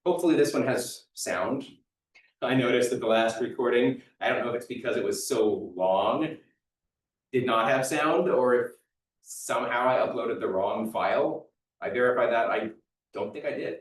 Hopefully this one has sound. I noticed that the last recording, I don't know if it's because it was so long, did not have sound, or if somehow I uploaded the wrong file. I verified that. I don't think I did.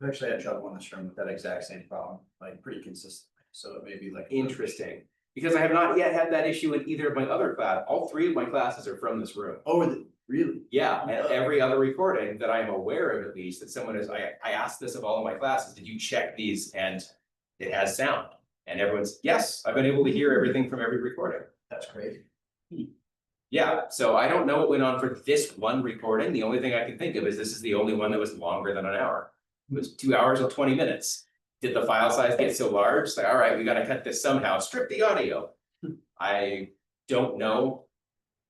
I've actually had trouble on this room with that exact same problem, like pretty consistently. So it may be like Interesting, because I have not yet had that issue in either of my other class. All three of my classes are from this room. Oh, really? Yeah, and every other recording that I'm aware of, at least, that someone is, I asked this of all of my classes, did you check these? And it has sound. And everyone's, yes, I've been able to hear everything from every recording. That's great. Yeah, so I don't know what went on for this one recording. The only thing I can think of is this is the only one that was longer than an hour. It was 2 hours and 20 minutes. Did the file size get so large? It's like, all right, we gotta cut this somehow, strip the audio. I don't know.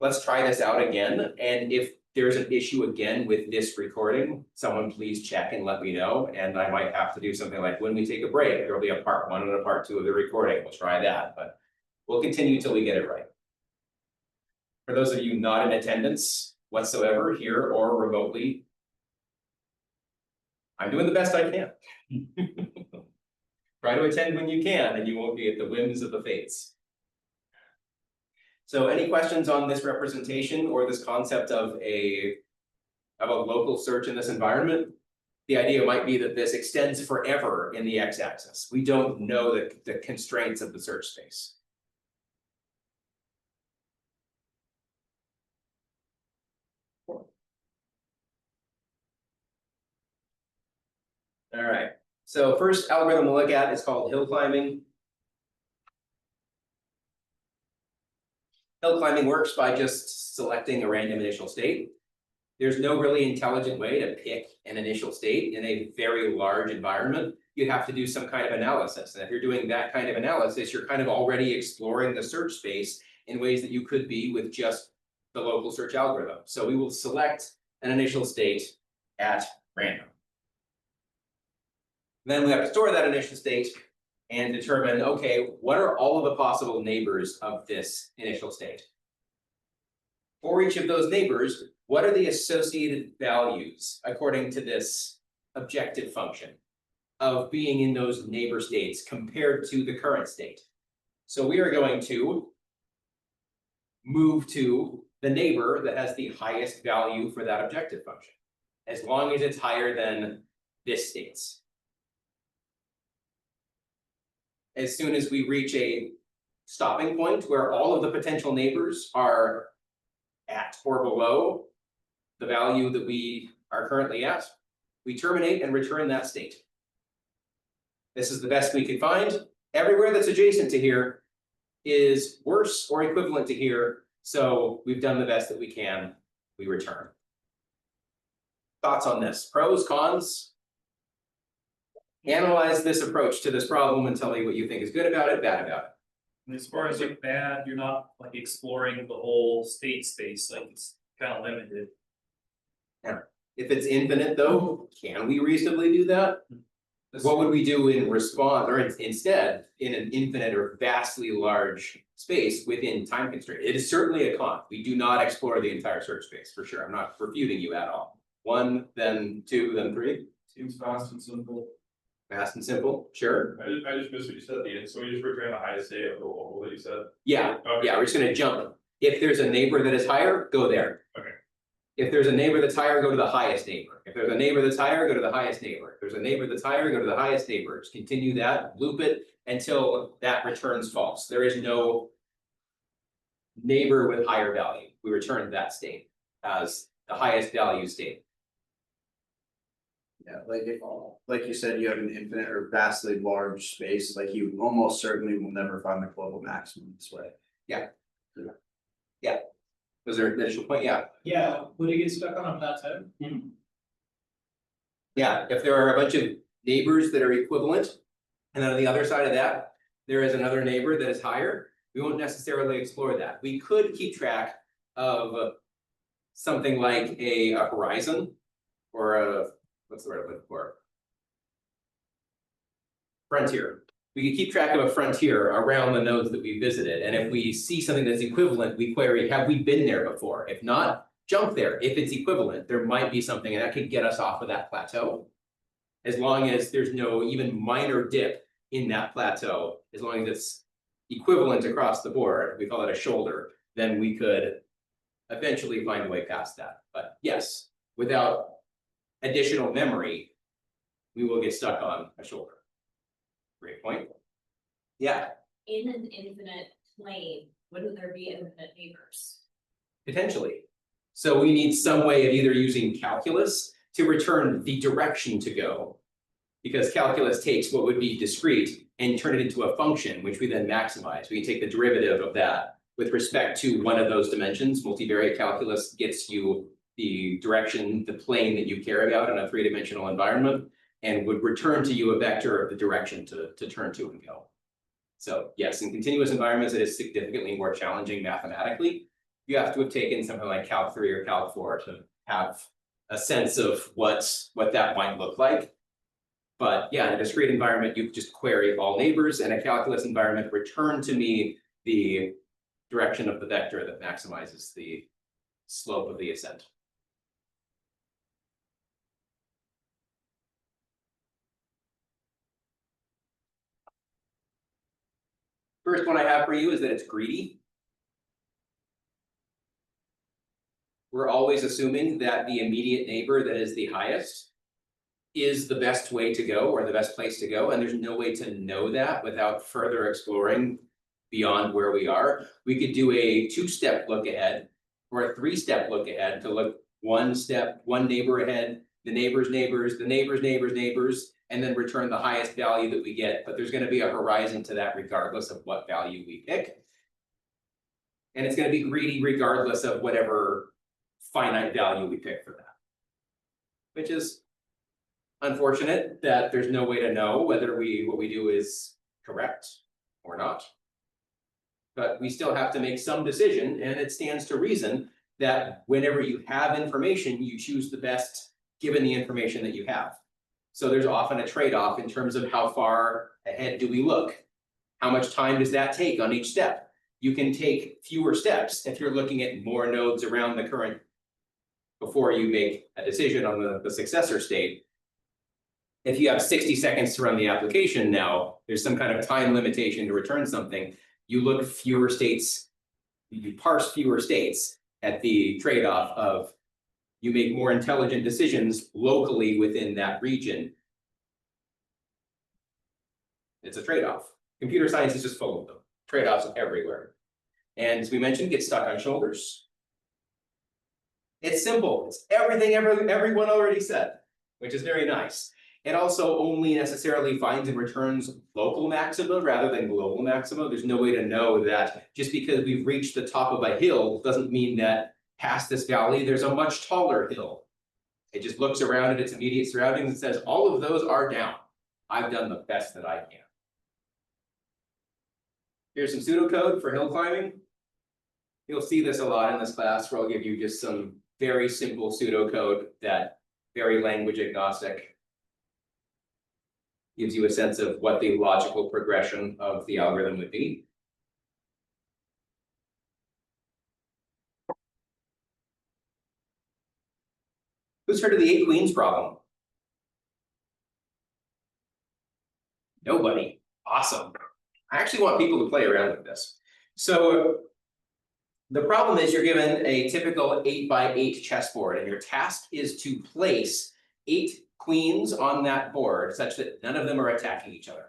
Let's try this out again. And if there's an issue again with this recording, someone please check and let me know. And I might have to do something like when we take a break, there'll be a part 1 and a part 2 of the recording. We'll try that, but we'll continue till we get it right. For those of you not in attendance whatsoever, here or remotely, I'm doing the best I can. Try to attend when you can, and you won't be at the whims of the fates. So any questions on this representation or this concept of a local search in this environment? The idea might be that this extends forever in the x-axis. We don't know the constraints of the search space. All right, so first algorithm we'll look at is called hill climbing. Hill climbing works by just selecting a random initial state. There's no really intelligent way to pick an initial state in a very large environment. You have to do some kind of analysis. And if you're doing that kind of analysis, you're kind of already exploring the search space in ways that you could be with just the local search algorithm. So we will select an initial state at random. Then we have to store that initial state and determine, okay, what are all of the possible neighbors of this initial state? For each of those neighbors, what are the associated values according to this objective function of being in those neighbor states compared to the current state? So we are going to move to the neighbor that has the highest value for that objective function, as long as it's higher than this state's. As soon as we reach a stopping point where all of the potential neighbors are at or below the value that we are currently at, we terminate and return that state. This is the best we could find. Everywhere that's adjacent to here is worse or equivalent to here, so we've done the best that we can, we return. Thoughts on this? Pros, cons? Analyze this approach to this problem and tell me what you think is good about it, bad about it. And as far as like bad, you're not like exploring the whole state space, like it's kind of limited. Yeah. If it's infinite though, can we reasonably do that? What would we do in response, or instead, in an infinite or vastly large space within time constraint? It is certainly a con. We do not explore the entire search space, for sure. I'm not refuting you at all. 1, then 2, then 3. Seems fast and simple. Fast and simple, sure. I just missed what you said at the end, so we just return the highest state of the whole that you said. Yeah, Okay. yeah, we're just gonna jump. If there's a neighbor that is higher, go there. Okay. If there's a neighbor that's higher, go to the highest neighbor. If there's a neighbor that's higher, go to the highest neighbor. If there's a neighbor that's higher, go to the highest neighbor. Just continue that, loop it until that returns false. There is no neighbor with higher value. We return that state as the highest value state. Yeah, like you said, you have an infinite or vastly large space, like you almost certainly will never find the global maximum this way. Yeah. Was there an initial point? Yeah. Yeah, would it get stuck on a plateau? Yeah, if there are a bunch of neighbors that are equivalent, and then on the other side of that, there is another neighbor that is higher, we won't necessarily explore that. We could keep track of something like a horizon or a, what's the word I'm looking for? Frontier. We could keep track of a frontier around the nodes that we visited. And if we see something that's equivalent, we query, have we been there before? If not, jump there. If it's equivalent, there might be something and that could get us off of that plateau. as long as there's no even minor dip in that plateau, as long as it's equivalent across the board, we call it a shoulder, then we could eventually find a way past that. But yes, without additional memory, we will get stuck on a shoulder. Great point. Yeah, In an infinite plane, wouldn't there be infinite neighbors? potentially. So we need some way of either using calculus to return the direction to go. Because calculus takes what would be discrete and turn it into a function, which we then maximize. We can take the derivative of that with respect to one of those dimensions. Multivariate calculus gets you the direction, the plane that you care about in a three-dimensional environment, and would return to you a vector of the direction to turn to and go. So yes, in continuous environments, it is significantly more challenging mathematically. You have to have taken something like Calc 3 or Calc 4 to have a sense of what that might look like. But yeah, in a discrete environment, you just query all neighbors. In a calculus environment, return to me the direction of the vector that maximizes the slope of the ascent. First one I have for you is that it's greedy. We're always assuming that the immediate neighbor that is the highest is the best way to go or the best place to go, and there's no way to know that without further exploring beyond where we are. We could do a two-step look ahead or a three-step look ahead to look one neighbor ahead, the neighbor's neighbors, the neighbor's neighbor's neighbors, and then return the highest value that we get. But there's going to be a horizon to that regardless of what value we pick. And it's going to be greedy regardless of whatever finite value we pick for that, which is unfortunate that there's no way to know whether what we do is correct or not. But we still have to make some decision, and it stands to reason that whenever you have information, you choose the best given the information that you have. So there's often a trade-off in terms of how far ahead do we look? How much time does that take on each step? You can take fewer steps if you're looking at more nodes around the current before you make a decision on the successor state. If you have 60 seconds to run the application now, there's some kind of time limitation to return something. You look fewer states, you parse fewer states at the trade-off of you make more intelligent decisions locally within that region. It's a trade-off. Computer science is just full of them. Trade-offs everywhere. And as we mentioned, get stuck on shoulders. It's simple. It's everything everyone already said, which is very nice. It also only necessarily finds and returns local maxima rather than global maxima. There's no way to know that just because we've reached the top of a hill doesn't mean that past this valley, there's a much taller hill. It just looks around at its immediate surroundings and says, all of those are down. I've done the best that I can. Here's some pseudocode for hill climbing. You'll see this a lot in this class where I'll give you just some very simple pseudocode that very language agnostic gives you a sense of what the logical progression of the algorithm would be. Who's heard of the 8 queens problem? Nobody. Awesome. I actually want people to play around with this. So the problem is you're given a typical 8x8 chessboard, and your task is to place 8 queens on that board such that none of them are attacking each other,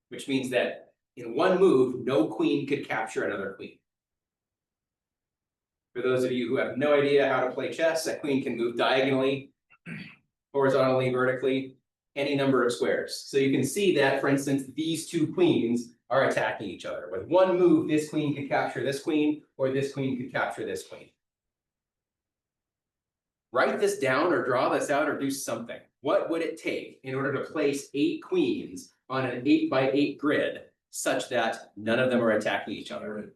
which means that in one move, no queen could capture another queen. For those of you who have no idea how to play chess, a queen can move diagonally, horizontally, vertically, any number of squares. So you can see that, for instance, these 2 queens are attacking each other. With one move, this queen could capture this queen, or this queen could capture this queen. Write this down or draw this out or do something. What would it take in order to place 8 queens on an 8x8 grid such that none of them are attacking each other?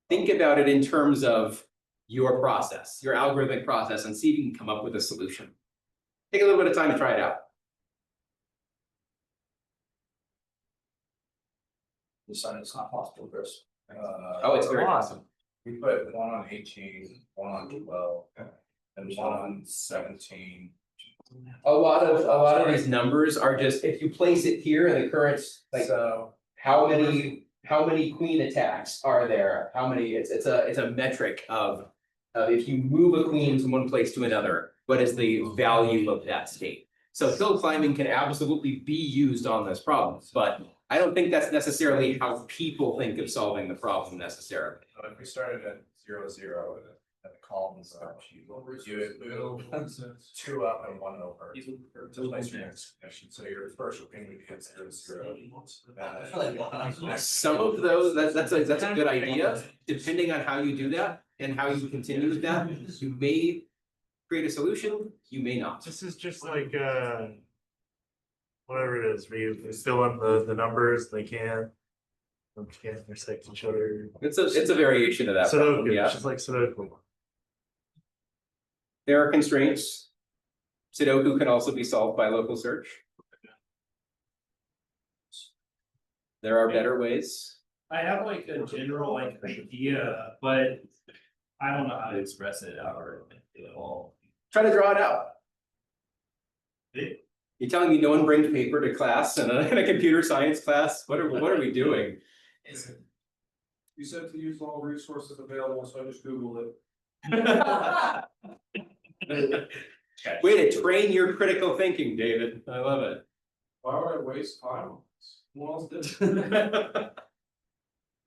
Think about it in terms of your process, your algorithmic process, and see if you can come up with a solution. Take a little bit of time to try it out. The sign it's not possible, Chris. Oh, it's very awesome. We put one on 18, one on 12, and one on 17. A lot of these numbers are just, if you place it here in the current, like, So, how many queen attacks are there? How many, it's a metric of if you move a queen from one place to another, what is the value of that state? So hill climbing can absolutely be used on this problem, but I don't think that's necessarily how people think of solving the problem necessarily. if we started at 0, and the columns are, you would move 2 up and 1 over. To place your next connection, so your first thing would be at 0. Some of those, that's a good idea, depending on how you do that and how you continue with that, you may create a solution, you may not. This is just like, whatever it is, where you fill in the numbers, they can't intersect each other. It's a variation of that problem, Sudoku, yeah. it's just like Sudoku. There are constraints. Sudoku can also be solved by local search. There are better ways. I have like a general like idea, but I don't know how to express it out at all. Try to draw it out. You're telling me no one brings paper to class and a computer science class? What are we doing? You said to use all resources available, so I just Googled it. Way to train your critical thinking, David. I love it. Why would I waste time on this? What else did?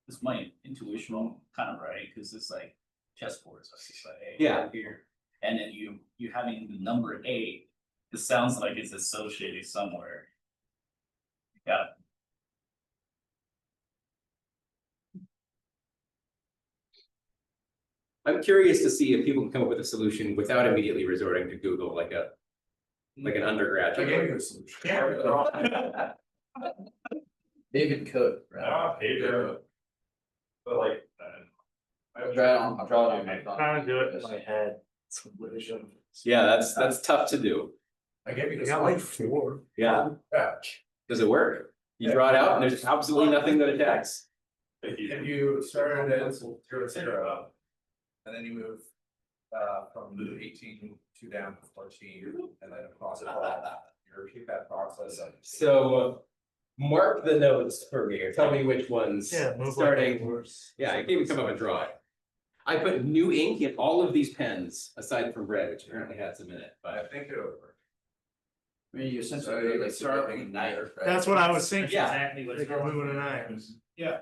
It's my intuitional kind of right, because it's like chessboard, so it's like, hey, Yeah. here. And then you having the number 8, it sounds like it's associated somewhere. Yeah. I'm curious to see if people can come up with a solution without immediately resorting to Google like an undergraduate. I gave you a solution. David could, right? Ah, paper. But like, I'll draw it on my I'm phone. trying to do it in my head. Yeah, that's tough to do. I gave you I the got like solution. 4. Yeah, Yeah, does it work? You draw it out and there's absolutely nothing that attacks. if you started at 0, and then you move from 18 to down to 14, and then across it, you repeat that process. So mark the notes for me, or tell me which ones, Yeah, move starting, yeah, I can't even come up with drawing. I put new ink in all of these pens, aside from red, which apparently had some in it, I but think it would work. I mean, you essentially like start with a knife, right? That's what I was thinking. Yeah. Exactly what Like it's. we're moving an iron. Yeah.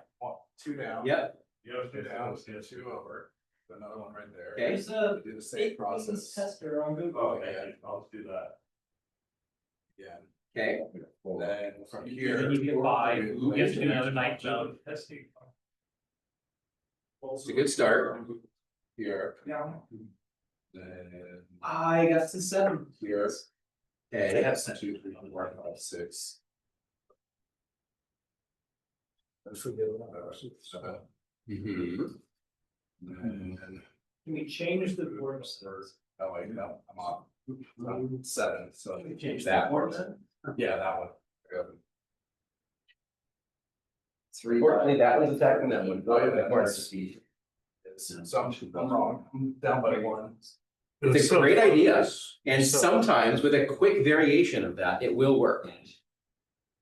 2 down. yep, You have 2 down, 2 over, another one right there. okay, There's a Do the same process. tester on Google. oh, yeah, I'll do that. Yeah. okay, Then from Then here. you get 5, you have to do another night jump. it's a good start. Here. Yeah. Then I got to 7. here. Okay, That's 2, 3, 4, 5, 6. Seven. mhm, And Can we change the words? oh wait, no, I'm 7, so Change that the one. words. Yeah, that one. Yeah. 3. Unfortunately, that one's attacking that one. Oh, yeah, that one's speed. So I'm wrong, I'm down by 1. It's a great idea, and sometimes with a quick variation of that, it will work.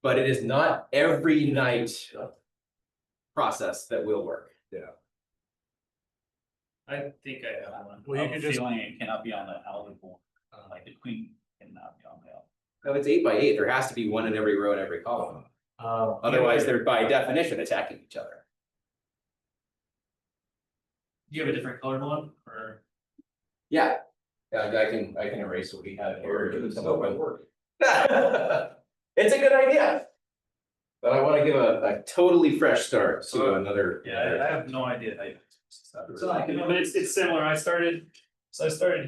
But it is not every night process that will work. I think I have one. Well, you I'm could just, feeling it cannot be on the eligible, like the queen cannot be on the. If it's 8 by 8, there has to be one in every row and every column. Otherwise, they're by definition attacking each other. Do you have a different colored one or? Yeah. Yeah, I can erase what we have here. It's still might work. It's a good idea. But I wanna give a totally fresh start to another. Yeah, I have no idea how you. So like, But it's similar, I started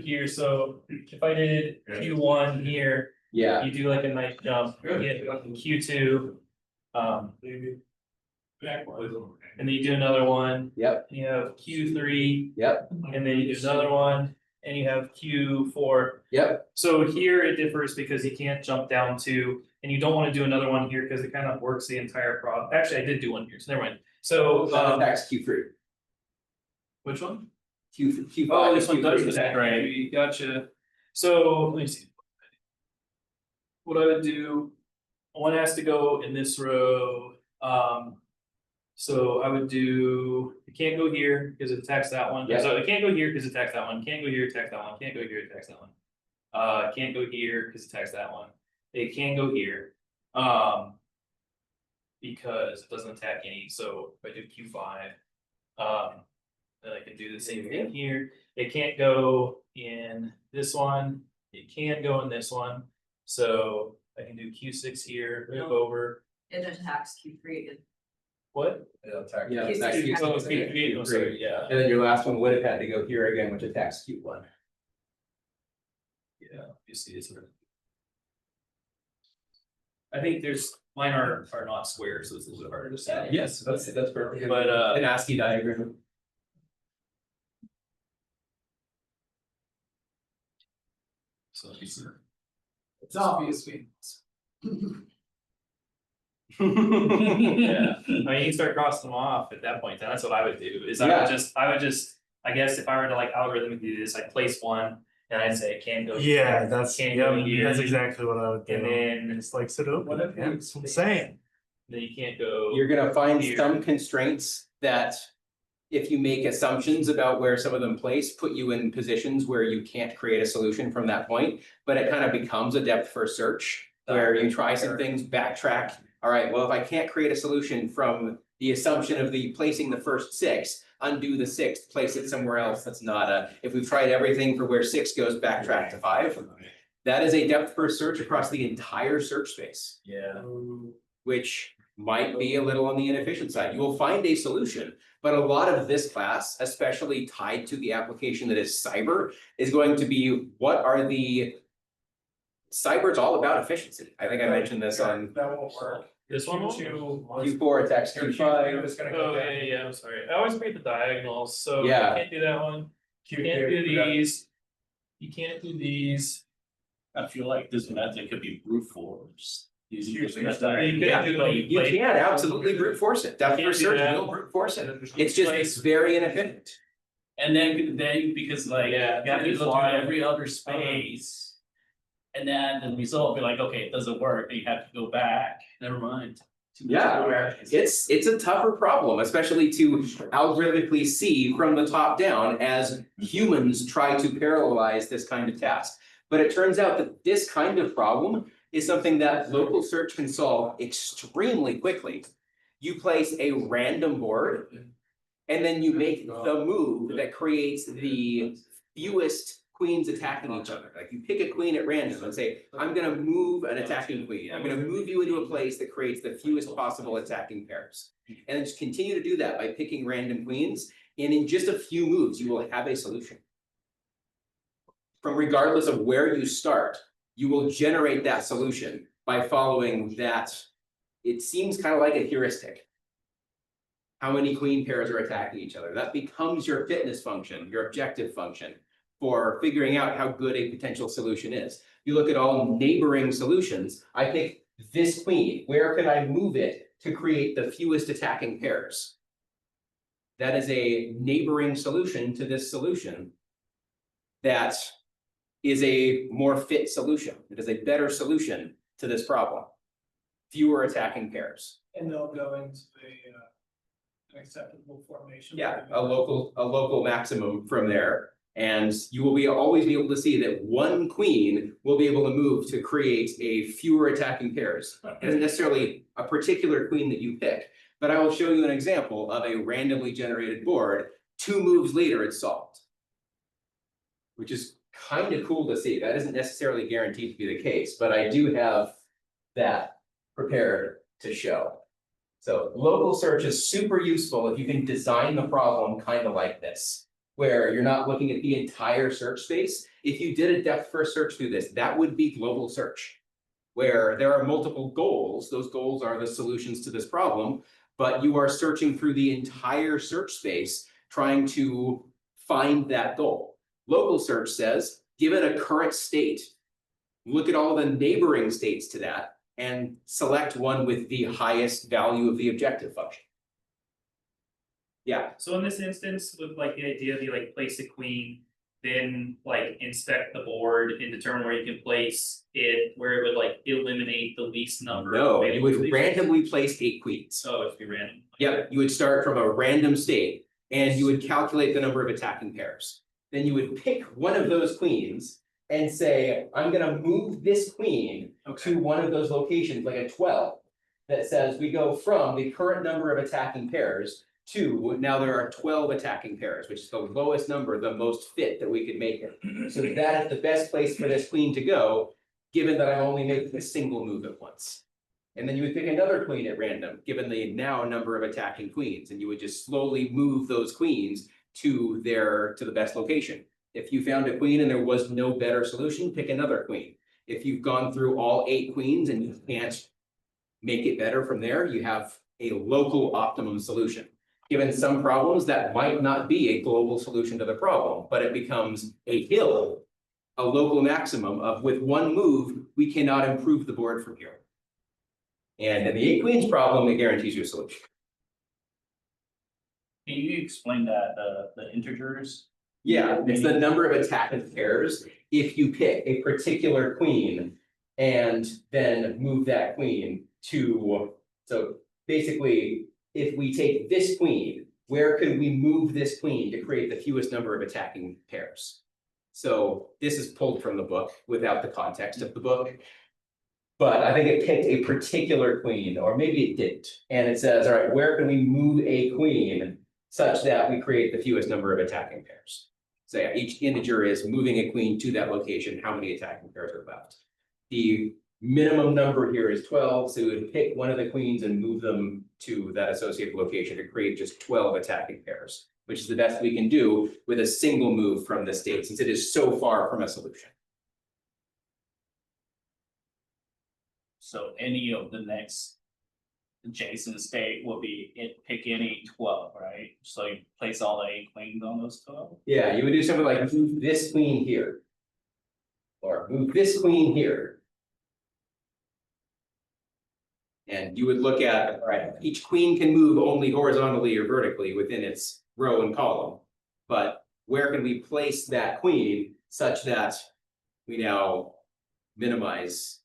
here, so if I did Q1 here, Yeah, you do like a nice jump, you get Q2. And then you do another one, yep, and you have Q3, yep, and then you do another one, and you have Q4. yep, So here it differs because you can't jump down 2, and you don't wanna do another one here because it kind of works the entire actually, I did do one here, so never mind. So, that attacks Q3, which one? Q5. Oh, this one does Q3. attack, right, gotcha. So, let me see. what I would do, one has to go in this row, so I would do, it can't go here because it attacks that one, Yeah. so it can't go here because it attacks that one, can't go here, attack that one, can't go here, attack that one. Can't go here because it attacks that one, it can go here, because it doesn't attack any, so if I do Q5. Then I can do the same thing here, it can't go in this one, it can't go in this one. So I can do Q6 here, move over, It attacks Q3 again. what? It'll attack. Yeah, Q6 that's attacks Oh, Q3. Q3, oh, sorry, yeah, And then your last one would have had to go here again, which attacks Q1. yeah, you see this one. I think mine are not squares, so this is harder to say. Yes, that's perfect. But An ASCII diagram. so let me see. It's obvious. Yeah, I mean, you can start crossing them off at that point, then that's what I would do, is Yeah. I would just, I guess if I were to like algorithmically do this, I'd place one. And I'd say it can't go. Yeah, here, that's, can't yeah, go here, that's exactly what I would do. And then, It's like Sudoku, What if yeah, we- it's insane. then you can't go. You're gonna find Here. some constraints that. If you make assumptions about where some of them place, put you in positions where you can't create a solution from that point. But it kind of becomes a depth first search, where you try some things, backtrack. All right, well, if I can't create a solution from the assumption of the placing the first 6, undo the 6th, place it somewhere else, that's not if we've tried everything for where 6 goes, backtrack to 5. That is a depth first search across the entire search space, Yeah. which might be a little on the inefficient side. You will find a solution, but a lot of this class, especially tied to the application that is cyber, is going to be what are the. Cyber is all about efficiency. I think I mentioned this on That won't work. This one won't? Q4 attacks Q5. It's gonna Oh, go yeah, down. yeah, I'm sorry, I always create the diagonals, so you Yeah. can't do that one, you can't do these. You can't do these. I feel like this method could be brute force. Using Here's this the method. You Yeah, can do it. You can absolutely brute force it. Depth Can't first do search that. will brute force it. It's just, it's very inefficient. And then because like, Yeah, you have to just go through fly. every other space. And then the result will be like, okay, it doesn't work, then you have to go back, never mind. Yeah. It's a tougher problem, especially to algorithmically see from the top down as humans try to parallelize this kind of task. But it turns out that this kind of problem is something that local search can solve extremely quickly. You place a random board and then you make the move that creates the fewest queens attacking each other. Like you pick a queen at random and say, I'm gonna move an attacking queen. I'm gonna move you into a place that creates the fewest possible attacking pairs. And then just continue to do that by picking random queens. And in just a few moves, you will have a solution. From regardless of where you start, you will generate that solution by following that. It seems kind of like a heuristic. How many queen pairs are attacking each other? That becomes your fitness function, your objective function for figuring out how good a potential solution is. You look at all neighboring solutions, I pick this queen, where can I move it to create the fewest attacking pairs? That is a neighboring solution to this solution. That is a more fit solution. It is a better solution to this problem. Fewer attacking pairs. And they'll go into an acceptable formation. Yeah, a local maximum from there. And you will always be able to see that one queen will be able to move to create a fewer attacking pairs. It isn't necessarily a particular queen that you pick, but I will show you an example of a randomly generated board. 2 moves later, it's solved. Which is kind of cool to see. That isn't necessarily guaranteed to be the case, but I do have that prepared to show. So local search is super useful if you can design the problem kind of like this, where you're not looking at the entire search space. If you did a depth first search through this, that would be global search, where there are multiple goals. Those goals are the solutions to this problem, but you are searching through the entire search space, trying to find that goal. Local search says, given a current state, look at all the neighboring states to that and select one with the highest value of the objective function. Yeah, So in this instance, with like the idea of you like place a queen then like inspect the board and determine where you can place it, where it would like eliminate the least number? of No, you available would spaces? randomly place 8 queens. So it'd be random. Yep, you would start from a random state and you would calculate the number of attacking pairs. Then you would pick one of those queens and say, I'm gonna move this queen to one of those locations, like a 12. That says we go from the current number of attacking pairs to now there are 12 attacking pairs, which is the lowest number, the most fit that we could make it. So that is the best place for this queen to go, given that I'm only making a single move at once. And then you would pick another queen at random, given the now number of attacking queens, and you would just slowly move those queens to the best location. If you found a queen and there was no better solution, pick another queen. If you've gone through all 8 queens and you can't make it better from there, you have a local optimum solution. Given some problems, that might not be a global solution to the problem, but it becomes a hill, a local maximum of with one move, we cannot improve the board from here. And in the 8 queens problem, it guarantees you a solution. Can you explain that, the integers? Yeah, it's the number of attacking pairs if you pick a particular queen and then move that queen to, so basically, if we take this queen, where could we move this queen to create the fewest number of attacking pairs? So this is pulled from the book without the context of the book. But I think it picked a particular queen, or maybe it didn't. And it says, all right, where can we move a queen such that we create the fewest number of attacking pairs? So yeah, each integer is moving a queen to that location, how many attacking pairs are left? The minimum number here is 12, so we would pick one of the queens and move them to that associated location to create just 12 attacking pairs, which is the best we can do with a single move from the state, since it is so far from a solution. So any of the next adjacent state will be pick any 12, right? So you place all the 8 queens on those 12? Yeah, you would do something like move this queen here. Or move this queen here. And you would look at, all right, each queen can move only horizontally or vertically within its row and column. But where can we place that queen such that we now minimize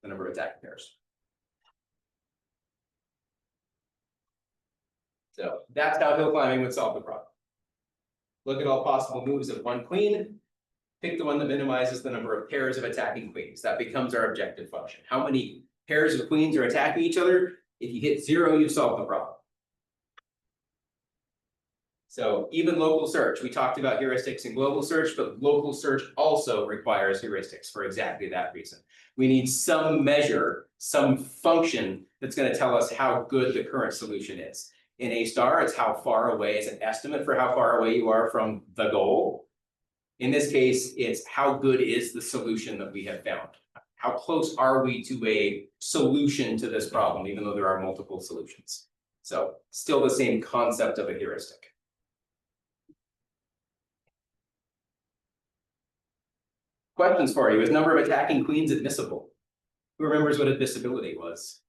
the number of attacking pairs? So that's how hill climbing would solve the problem. Look at all possible moves of one queen, pick the one that minimizes the number of pairs of attacking queens. That becomes our objective function. How many pairs of queens are attacking each other? If you hit 0, you've solved the problem. So even local search, we talked about heuristics in global search, but local search also requires heuristics for exactly that reason. We need some measure, some function that's going to tell us how good the current solution is. In A*, it's how far away, it's an estimate for how far away you are from the goal. In this case, it's how good is the solution that we have found. How close are we to a solution to this problem, even though there are multiple solutions? So still the same concept of a heuristic. Questions for you. Is number of attacking queens admissible? Who remembers what admissibility was?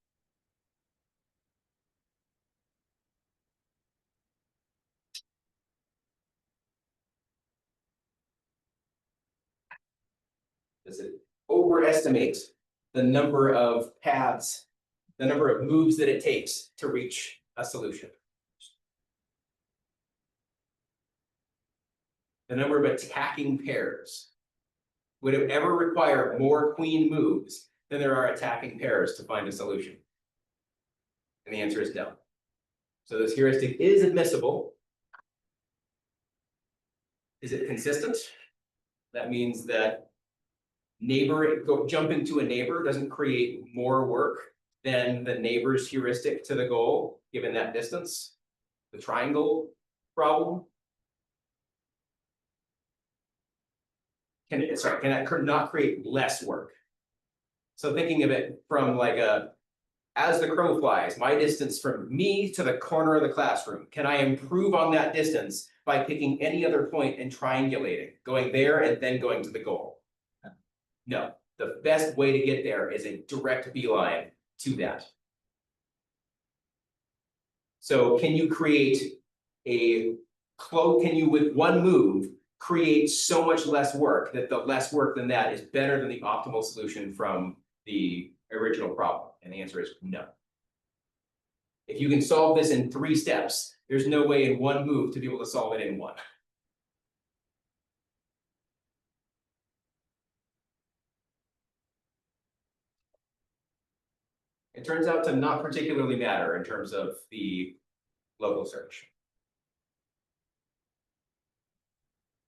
Does it overestimate the number of paths, the number of moves that it takes to reach a solution? The number of attacking pairs. Would it ever require more queen moves than there are attacking pairs to find a solution? And the answer is no. So this heuristic is admissible. Is it consistent? That means that jumping to a neighbor doesn't create more work than the neighbor's heuristic to the goal, given that distance. The triangle problem. Can that not create less work? So thinking of it from like as the crow flies, my distance from me to the corner of the classroom, can I improve on that distance by picking any other point and triangulating, going there and then going to the goal? No, the best way to get there is a direct beeline to that. So can you create can you with one move create so much less work that the less work than that is better than the optimal solution from the original problem? And the answer is no. If you can solve this in 3 steps, there's no way in one move to be able to solve it in one. It turns out to not particularly matter in terms of the local search.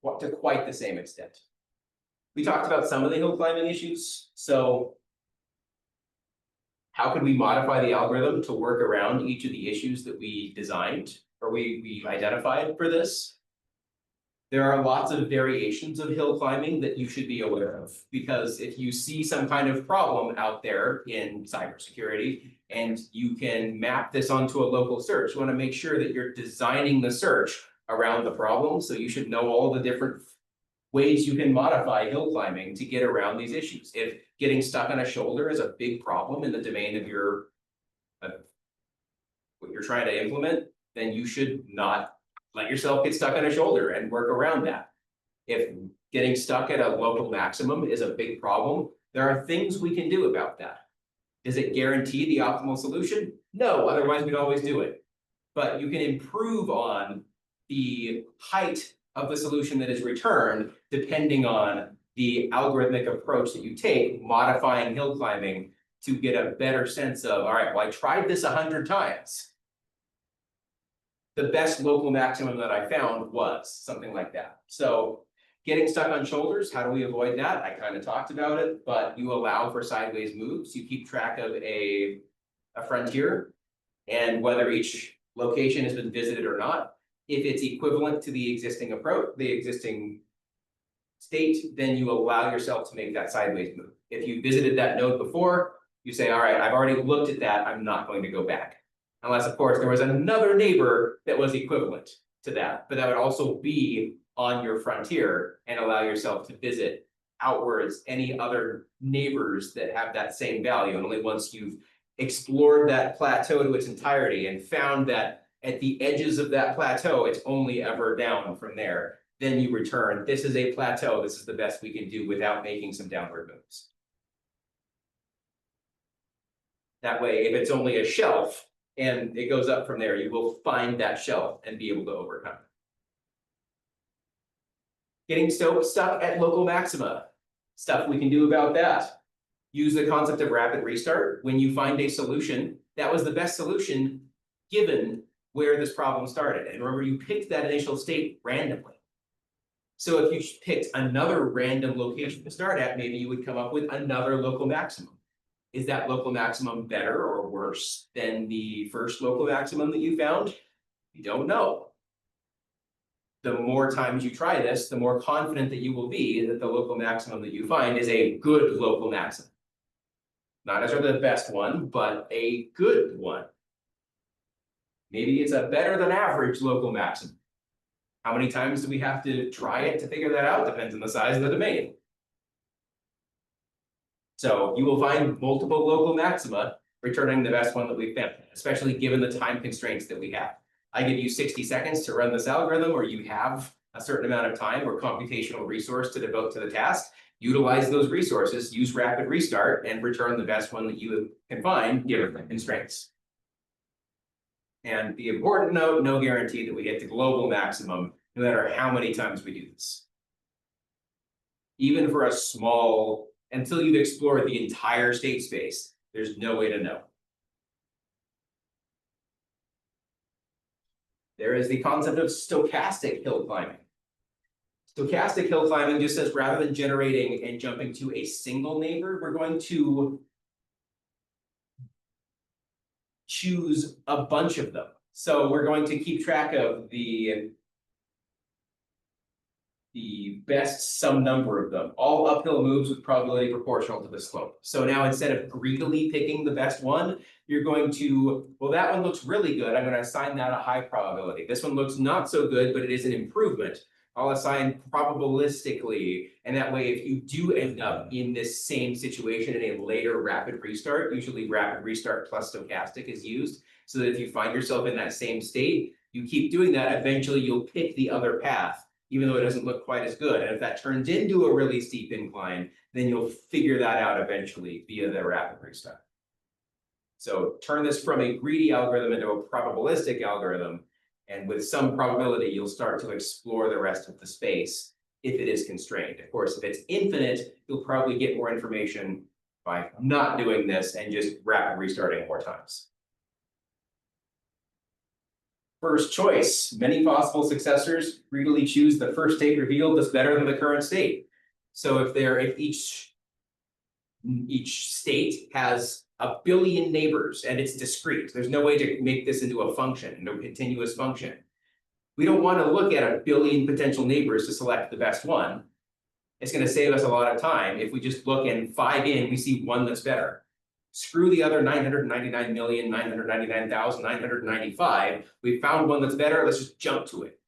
What to quite the same extent. We talked about some of the hill climbing issues, so how could we modify the algorithm to work around each of the issues that we designed or we identified for this? There are lots of variations of hill climbing that you should be aware of, because if you see some kind of problem out there in cybersecurity and you can map this onto a local search, you want to make sure that you're designing the search around the problem. So you should know all the different ways you can modify hill climbing to get around these issues. If getting stuck on a shoulder is a big problem in the domain of your what you're trying to implement, then you should not let yourself get stuck on a shoulder and work around that. If getting stuck at a local maximum is a big problem, there are things we can do about that. Does it guarantee the optimal solution? No, otherwise we'd always do it. But you can improve on the height of the solution that is returned depending on the algorithmic approach that you take, modifying hill climbing to get a better sense of, all right, well, I tried this 100 times. The best local maximum that I found was something like that. So getting stuck on shoulders, how do we avoid that? I kind of talked about it, but you allow for sideways moves. You keep track of a frontier and whether each location has been visited or not. If it's equivalent to the existing approach, the existing state, then you allow yourself to make that sideways move. If you visited that node before, you say, all right, I've already looked at that, I'm not going to go back. Unless, of course, there was another neighbor that was equivalent to that, but that would also be on your frontier and allow yourself to visit outwards any other neighbors that have that same value. And only once you've explored that plateau to its entirety and found that at the edges of that plateau, it's only ever down from there, then you return, this is a plateau, this is the best we can do without making some downward moves. That way, if it's only a shelf, and it goes up from there, you will find that shelf and be able to overcome it. Getting stuck at local maxima, stuff we can do about that. Use the concept of rapid restart. When you find a solution, that was the best solution given where this problem started. And remember, you picked that initial state randomly. So if you picked another random location to start at, maybe you would come up with another local maximum. Is that local maximum better or worse than the first local maximum that you found? You don't know. The more times you try this, the more confident that you will be that the local maximum that you find is a good local maximum. Not necessarily the best one, but a good one. Maybe it's a better than average local maximum. How many times do we have to try it to figure that out? Depends on the size of the domain. So you will find multiple local maxima returning the best one that we found, especially given the time constraints that we have. I give you 60 seconds to run this algorithm, or you have a certain amount of time or computational resource to devote to the task. Utilize those resources, use rapid restart, and return the best one that you can find given the constraints. And the important note, no guarantee that we hit the global maximum, no matter how many times we do this. Even for a small, until you've explored the entire state space, there's no way to know. There is the concept of stochastic hill climbing. Stochastic hill climbing just says rather than generating and jumping to a single neighbor, we're going to choose a bunch of them. So we're going to keep track of the best some number of them, all uphill moves with probability proportional to the slope. So now instead of greedily picking the best one, you're going to, well, that one looks really good, I'm going to assign that a high probability. This one looks not so good, but it is an improvement. I'll assign probabilistically, and that way if you do end up in this same situation in a later rapid restart, usually rapid restart plus stochastic is used, so that if you find yourself in that same state, you keep doing that, eventually you'll pick the other path, even though it doesn't look quite as good. And if that turns into a really steep incline, then you'll figure that out eventually via the rapid restart. So turn this from a greedy algorithm into a probabilistic algorithm. And with some probability, you'll start to explore the rest of the space if it is constrained. Of course, if it's infinite, you'll probably get more information by not doing this and just rapid restarting more times. First choice, many possible successors greedily choose the first state revealed that's better than the current state. So if each state has a billion neighbors and it's discrete, there's no way to make this into a function, no continuous function. We don't want to look at a billion potential neighbors to select the best one. It's going to save us a lot of time if we just look and 5 in, we see one that's better. Screw the other 999,999,995. We found one that's better, let's just jump to it.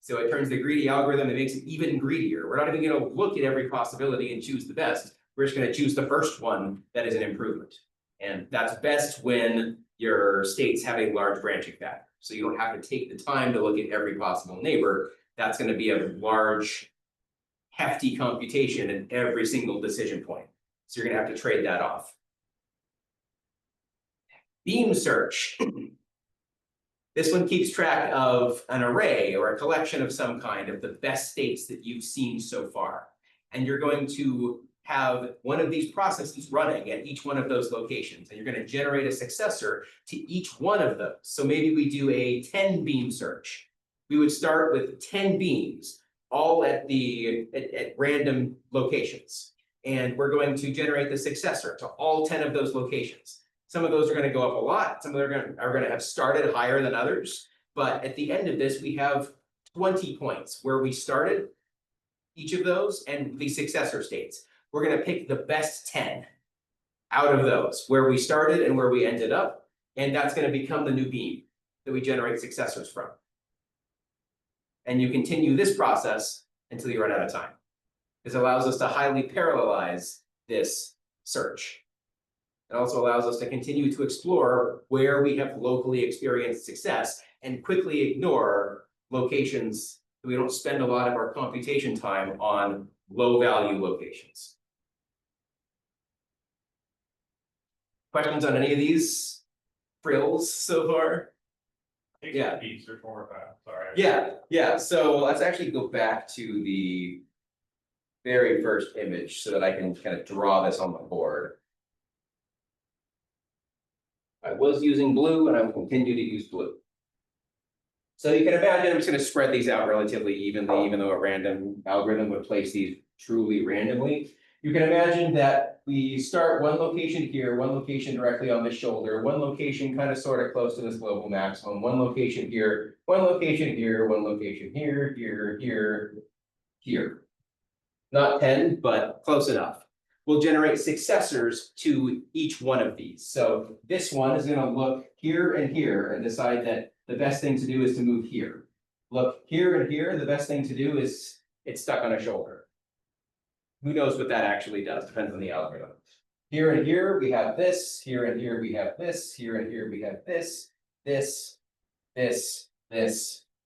So it turns the greedy algorithm, it makes it even greedier. We're not even going to look at every possibility and choose the best. We're just going to choose the first one that is an improvement. And that's best when your states have a large branching factor. So you don't have to take the time to look at every possible neighbor. That's going to be a large, hefty computation in every single decision point. So you're going to have to trade that off. Beam search. This one keeps track of an array or a collection of some kind of the best states that you've seen so far. And you're going to have one of these processes running at each one of those locations, and you're going to generate a successor to each one of those. So maybe we do a 10 beam search. We would start with 10 beams, all at random locations. And we're going to generate the successor to all 10 of those locations. Some of those are going to go up a lot. Some of them are going to have started higher than others. But at the end of this, we have 20 points where we started each of those and the successor states. We're going to pick the best 10 out of those, where we started and where we ended up. And that's going to become the new beam that we generate successors from. And you continue this process until you run out of time. This allows us to highly parallelize this search. It also allows us to continue to explore where we have locally experienced success and quickly ignore locations that we don't spend a lot of our computation time on low value locations. Questions on any of these frills so far? Yeah. Beats are 4 or 5, sorry. Yeah, so let's actually go back to the very first image so that I can kind of draw this on the board. I was using blue and I will continue to use blue. So you can imagine I'm just going to spread these out relatively evenly, even though a random algorithm would place these truly randomly. You can imagine that we start one location here, one location directly on the shoulder, one location kind of sort of close to this global maximum, one location here, one location here, one location here, here. Not 10, but close enough. We'll generate successors to each one of these. So this one is going to look here and decide that the best thing to do is to move here. Look here and here, the best thing to do is it's stuck on a shoulder. Who knows what that actually does? Depends on the algorithm. Here and here we have this, here and here we have this, here and here we have this,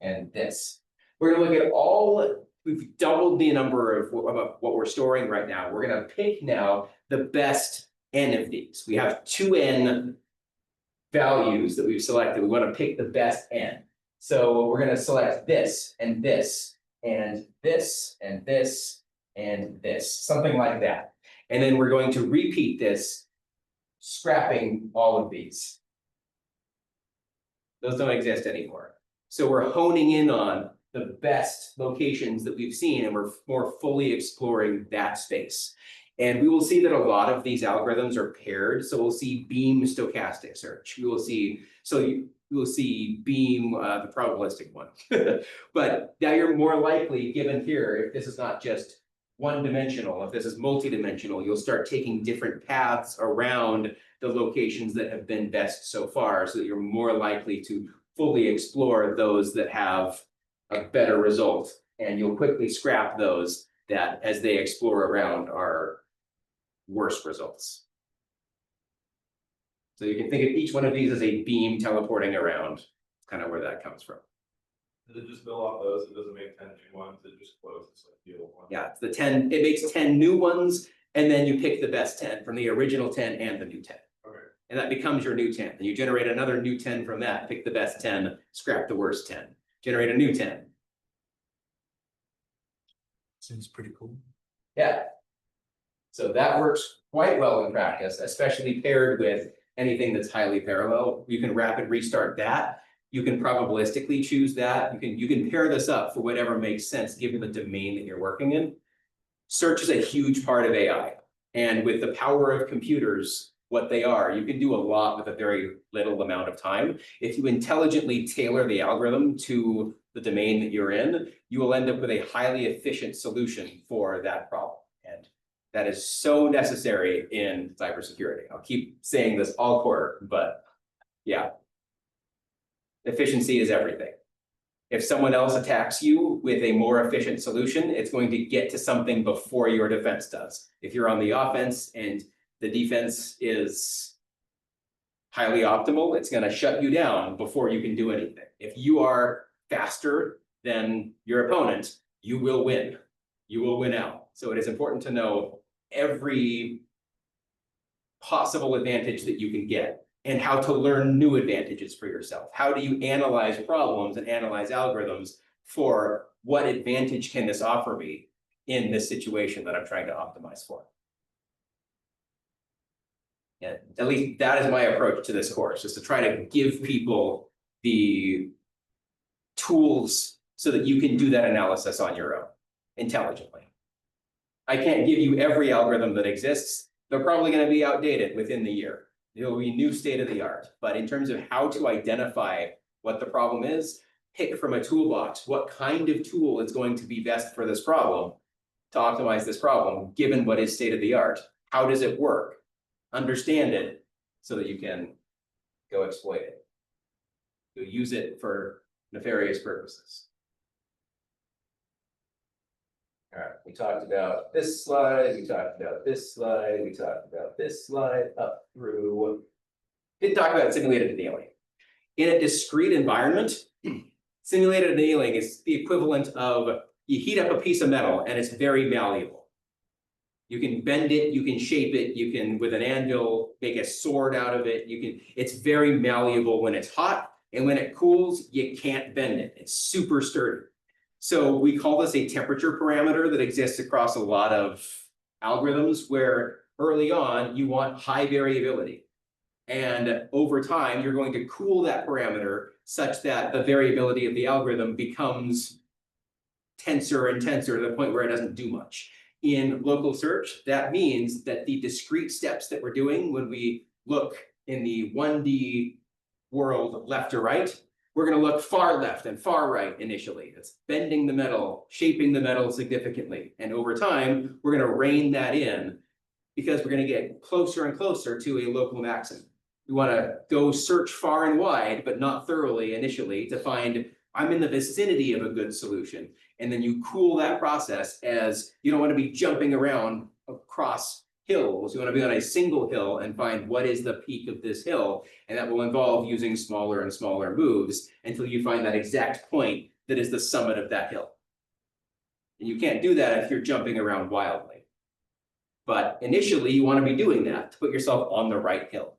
and this. We're going to look at all, we've doubled the number of what we're storing right now. We're going to pick now the best n of these. We have 2n values that we've selected. We want to pick the best n. So we're going to select this, and this, and this, and this, and this, something like that. And then we're going to repeat this, scrapping all of these. Those don't exist anymore. So we're honing in on the best locations that we've seen, and we're more fully exploring that space. And we will see that a lot of these algorithms are paired. So we'll see beam stochastic search. We will see, you will see beam, the probabilistic one. But now you're more likely, given here, if this is not just one-dimensional, if this is multi-dimensional, you'll start taking different paths around the locations that have been best so far, so that you're more likely to fully explore those that have a better result. And you'll quickly scrap those that, as they explore around, are worse results. So you can think of each one of these as a beam teleporting around. That's kind of where that comes from. Does it just build off those? It doesn't make 10 new ones, it just closes like the old one? Yeah, it's the 10, it makes 10 new ones, and then you pick the best 10 from the original 10 and the new 10. Okay. And that becomes your new 10. And you generate another new 10 from that, pick the best 10, scrap the worst 10, generate a new 10. Seems pretty cool. Yeah. So that works quite well in practice, especially paired with anything that's highly parallel. You can rapid restart that. You can probabilistically choose that. You can pair this up for whatever makes sense, given the domain that you're working in. Search is a huge part of AI. And with the power of computers, what they are, you can do a lot with a very little amount of time. If you intelligently tailor the algorithm to the domain that you're in, you will end up with a highly efficient solution for that problem. And that is so necessary in cybersecurity. I'll keep saying this all quarter, but yeah. Efficiency is everything. If someone else attacks you with a more efficient solution, it's going to get to something before your defense does. If you're on the offense and the defense is highly optimal, it's going to shut you down before you can do anything. If you are faster than your opponent, you will win. You will win out. So it is important to know every possible advantage that you can get and how to learn new advantages for yourself. How do you analyze problems and analyze algorithms for what advantage can this offer me in this situation that I'm trying to optimize for? Yeah, at least that is my approach to this course, is to try to give people the tools so that you can do that analysis on your own intelligently. I can't give you every algorithm that exists. They're probably going to be outdated within the year. It'll be new state of the art. But in terms of how to identify what the problem is, pick from a toolbox what kind of tool is going to be best for this problem, to optimize this problem, given what is state of the art. How does it work? Understand it so that you can go exploit it. You'll use it for nefarious purposes. All right, we talked about this slide, we talked about this slide, we talked about this slide up through. Didn't talk about simulated annealing. In a discrete environment, simulated annealing is the equivalent of you heat up a piece of metal and it's very malleable. You can bend it, you can shape it, you can, with an anvil, make a sword out of it. It's very malleable when it's hot, and when it cools, you can't bend it. It's super sturdy. So we call this a temperature parameter that exists across a lot of algorithms, where early on you want high variability. And over time, you're going to cool that parameter such that the variability of the algorithm becomes tenser and tenser to the point where it doesn't do much. In local search, that means that the discrete steps that we're doing when we look in the 1D world left to right, we're going to look far left and far right initially. It's bending the metal, shaping the metal significantly. And over time, we're going to rein that in because we're going to get closer and closer to a local maximum. We want to go search far and wide, but not thoroughly initially, to find I'm in the vicinity of a good solution. And then you cool that process, as you don't want to be jumping around across hills. You want to be on a single hill and find what is the peak of this hill. And that will involve using smaller and smaller moves until you find that exact point that is the summit of that hill. And you can't do that if you're jumping around wildly. But initially, you want to be doing that to put yourself on the right hill.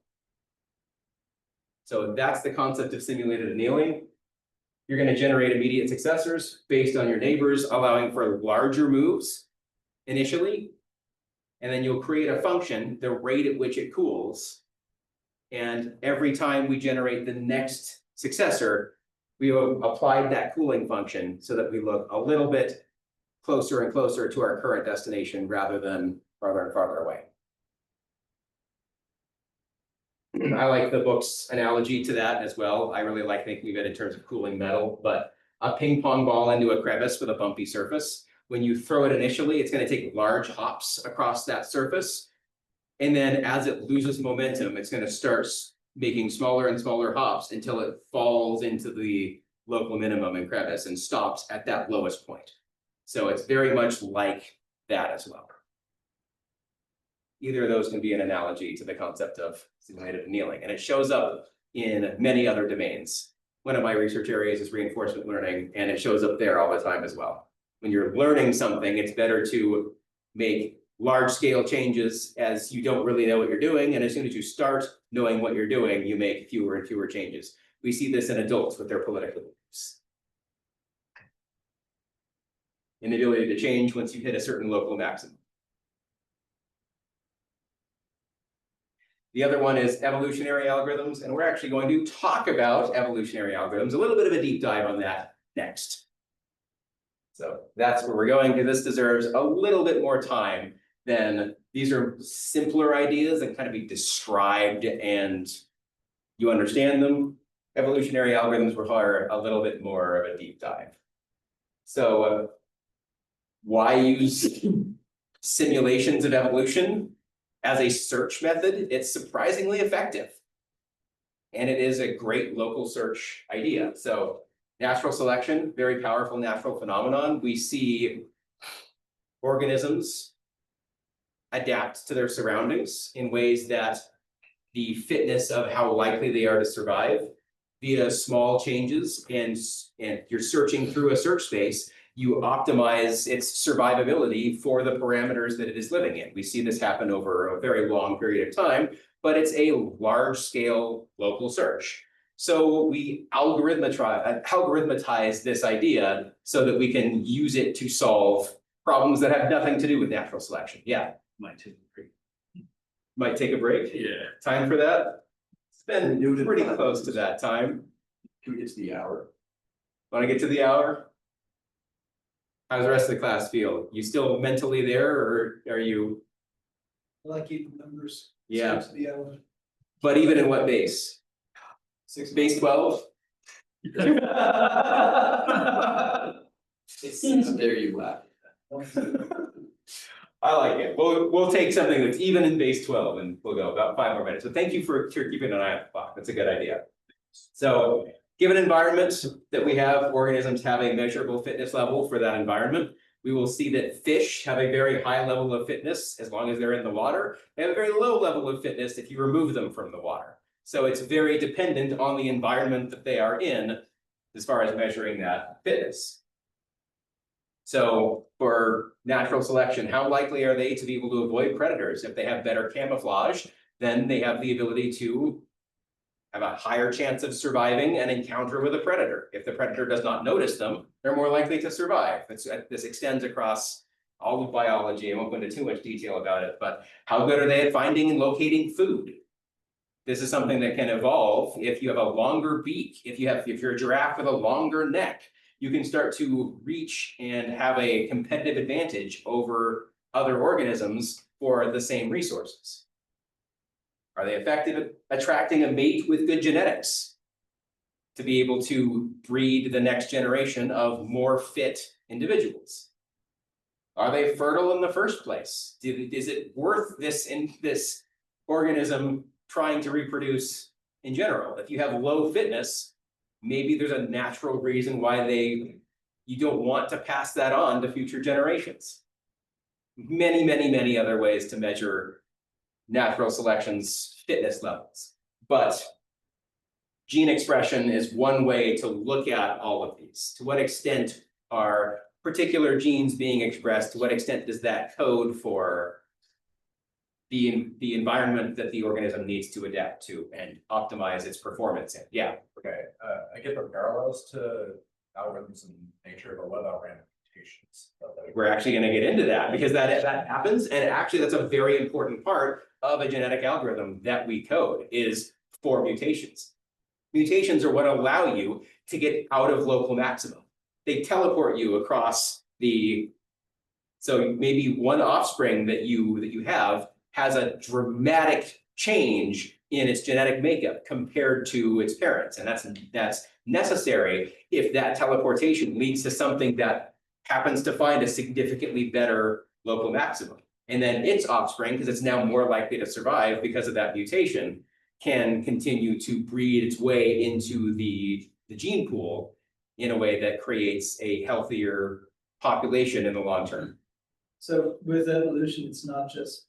So that's the concept of simulated annealing. You're going to generate immediate successors based on your neighbors, allowing for larger moves initially. And then you'll create a function, the rate at which it cools. And every time we generate the next successor, we have applied that cooling function so that we look a little bit closer and closer to our current destination rather than farther and farther away. I like the book's analogy to that as well. I really like thinking of it in terms of cooling metal, but a ping pong ball into a crevice with a bumpy surface. When you throw it initially, it's going to take large hops across that surface. And then as it loses momentum, it's going to start making smaller and smaller hops until it falls into the local minimum and crevice and stops at that lowest point. So it's very much like that as well. Either of those can be an analogy to the concept of simulated annealing, and it shows up in many other domains. one of my research areas is reinforcement learning, and it shows up there all the time as well. When you're learning something, it's better to make large scale changes as you don't really know what you're doing. And as soon as you start knowing what you're doing, you make fewer and fewer changes. We see this in adults with their political beliefs. Inability to change once you hit a certain local maximum. The other one is evolutionary algorithms, and we're actually going to talk about evolutionary algorithms, a little bit of a deep dive on that next. So that's where we're going, because this deserves a little bit more time than these are simpler ideas that kind of be described and you understand them. Evolutionary algorithms require a little bit more of a deep dive. So why use simulations of evolution as a search method? It's surprisingly effective. And it is a great local search idea. So natural selection, very powerful natural phenomenon. We see organisms adapt to their surroundings in ways that the fitness of how likely they are to survive via small changes, and you're searching through a search space, you optimize its survivability for the parameters that it is living in. We see this happen over a very long period of time, but it's a large scale local search. So we algorithmatize this idea so that we can use it to solve problems that have nothing to do with natural selection. Yeah. Might take a break. Might take a break. Yeah. Time for that? It's been pretty close to that time. Can we get to the hour? Want to get to the hour? How's the rest of the class feel? You still mentally there, or are you? I like keeping numbers. Yeah. Seems to be able to- But even in what base? Base 12? There you laugh. I like it. We'll take something that's even in base 12 and we'll go about 5 more minutes. So thank you for keeping an eye on the clock. That's a good idea. So given environment that we have, organisms have a measurable fitness level for that environment. We will see that fish have a very high level of fitness as long as they're in the water. They have a very low level of fitness if you remove them from the water. So it's very dependent on the environment that they are in as far as measuring that fitness. So for natural selection, how likely are they to be able to avoid predators? If they have better camouflage, then they have the ability to have a higher chance of surviving an encounter with a predator. If the predator does not notice them, they're more likely to survive. This extends across all of biology. I won't go into too much detail about it, but how good are they at finding and locating food? This is something that can evolve if you have a longer beak, if you're a giraffe with a longer neck, you can start to reach and have a competitive advantage over other organisms for the same resources. Are they effective at attracting a mate with good genetics to be able to breed the next generation of more fit individuals? Are they fertile in the first place? Is it worth this organism trying to reproduce in general? If you have low fitness, maybe there's a natural reason why you don't want to pass that on to future generations. Many other ways to measure natural selection's fitness levels. But gene expression is one way to look at all of these. To what extent are particular genes being expressed? To what extent does that code for the environment that the organism needs to adapt to and optimize its performance in? Yeah. Okay, I get the parallels to algorithms in nature, but what about random mutations? We're actually going to get into that because that happens, and actually that's a very important part of a genetic algorithm that we code is for mutations. Mutations are what allow you to get out of local maximum. They teleport you across so maybe one offspring that you have has a dramatic change in its genetic makeup compared to its parents. And that's necessary if that teleportation leads to something that happens to find a significantly better local maximum. And then its offspring, because it's now more likely to survive because of that mutation, can continue to breed its way into the gene pool in a way that creates a healthier population in the long term. So with evolution, it's not just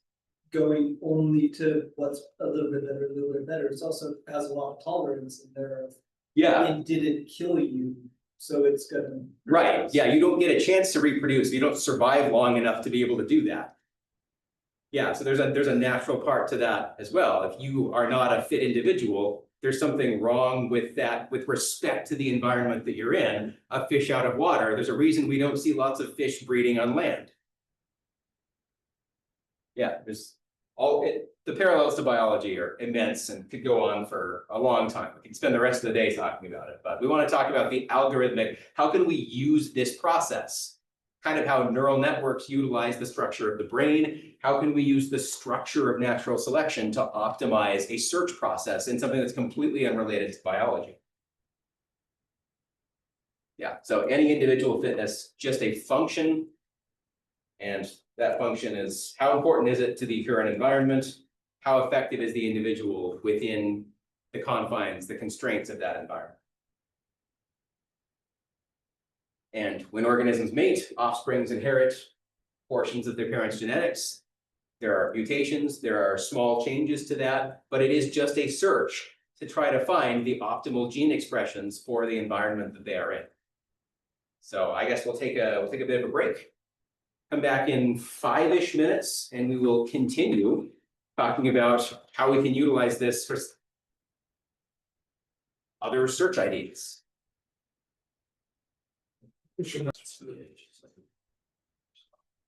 going only to what's a little bit better, it's also has a lot of tolerance in there of Yeah, And did it kill you? So it's gonna. right, yeah, you don't get a chance to reproduce, you don't survive long enough to be able to do that. Yeah, so there's a natural part to that as well. If you are not a fit individual, there's something wrong with that with respect to the environment that you're in. A fish out of water, there's a reason we don't see lots of fish breeding on land. Yeah, the parallels to biology are immense and could go on for a long time. We could spend the rest of the day talking about it, but we want to talk about the algorithmic, how can we use this process? Kind of how neural networks utilize the structure of the brain. How can we use the structure of natural selection to optimize a search process in something that's completely unrelated to biology? Yeah, so any individual fitness, just a function. And that function is, how important is it to the current environment? How effective is the individual within the confines, the constraints of that environment? And when organisms mate, offsprings inherit portions of their parents' genetics. There are mutations, there are small changes to that, but it is just a search to try to find the optimal gene expressions for the environment that they are in. So I guess we'll take a bit of a break. Come back in 5-ish minutes and we will continue talking about how we can utilize this for other search ideas.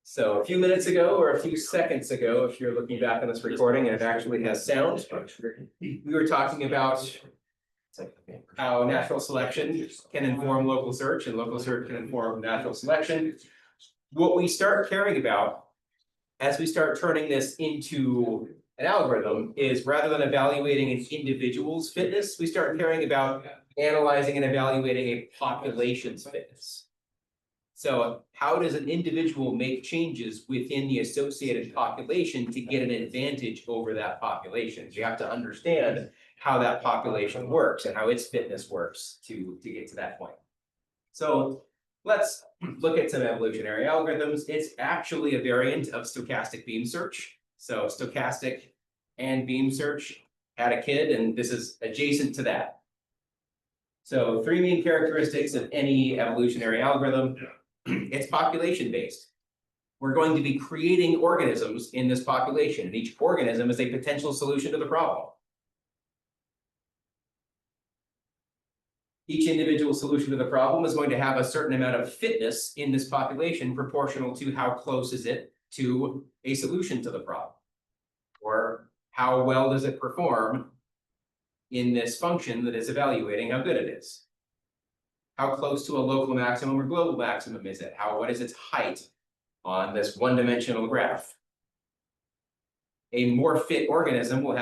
So a few minutes ago or a few seconds ago, if you're looking back on this recording and it actually has sound, we were talking about how natural selection can inform local search and local search can inform natural selection. What we start caring about as we start turning this into an algorithm is rather than evaluating an individual's fitness, we start caring about analyzing and evaluating a population's fitness. So how does an individual make changes within the associated population to get an advantage over that population? You have to understand how that population works and how its fitness works to get to that point. So let's look at some evolutionary algorithms. It's actually a variant of stochastic beam search. So stochastic and beam search had a kid, and this is adjacent to that. So 3 main characteristics of any evolutionary algorithm. It's population based. We're going to be creating organisms in this population, and each organism is a potential solution to the problem. Each individual solution to the problem is going to have a certain amount of fitness in this population proportional to how close is it to a solution to the problem. Or how well does it perform in this function that is evaluating how good it is. How close to a local maximum or global maximum is it? What is its height on this one-dimensional graph? A more fit organism will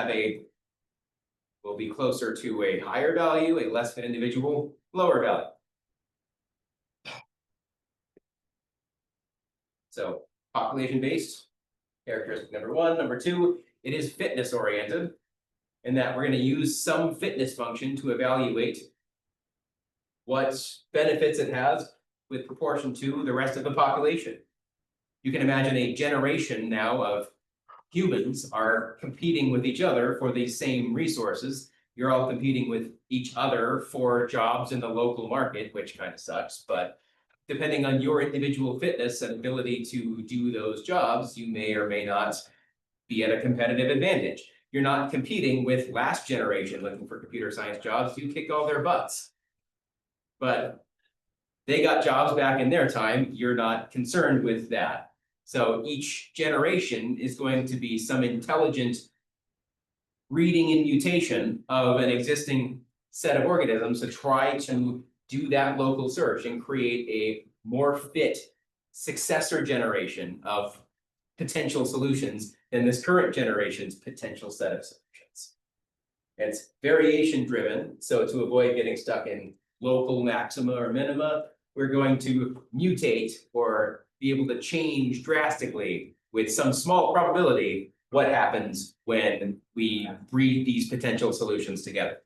be closer to a higher value, a less fit individual, lower value. So population-based, characteristic number 1. Number 2, it is fitness oriented, in that we're going to use some fitness function to evaluate what benefits it has with proportion to the rest of the population. You can imagine a generation now of humans are competing with each other for these same resources. You're all competing with each other for jobs in the local market, which kind of sucks, but depending on your individual fitness and ability to do those jobs, you may or may not be at a competitive advantage. You're not competing with last generation looking for computer science jobs, you kick all their butts. But they got jobs back in their time, you're not concerned with that. So each generation is going to be some intelligent reading and mutation of an existing set of organisms to try to do that local search and create a more fit successor generation of potential solutions than this current generation's potential set of solutions. It's variation driven, so to avoid getting stuck in local maxima or minima, we're going to mutate or be able to change drastically with some small probability what happens when we breed these potential solutions together.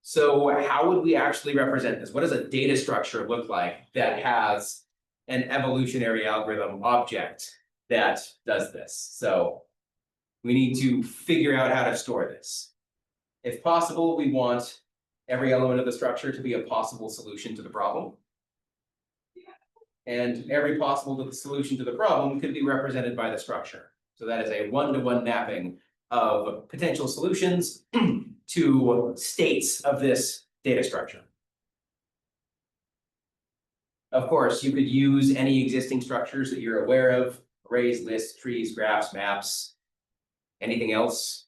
So how would we actually represent this? What does a data structure look like that has an evolutionary algorithm object that does this? So we need to figure out how to store this. If possible, we want every element of the structure to be a possible solution to the problem. And every possible solution to the problem could be represented by the structure. So that is a one-to-one mapping of potential solutions to states of this data structure. Of course, you could use any existing structures that you're aware of, arrays, lists, trees, graphs, maps, anything else.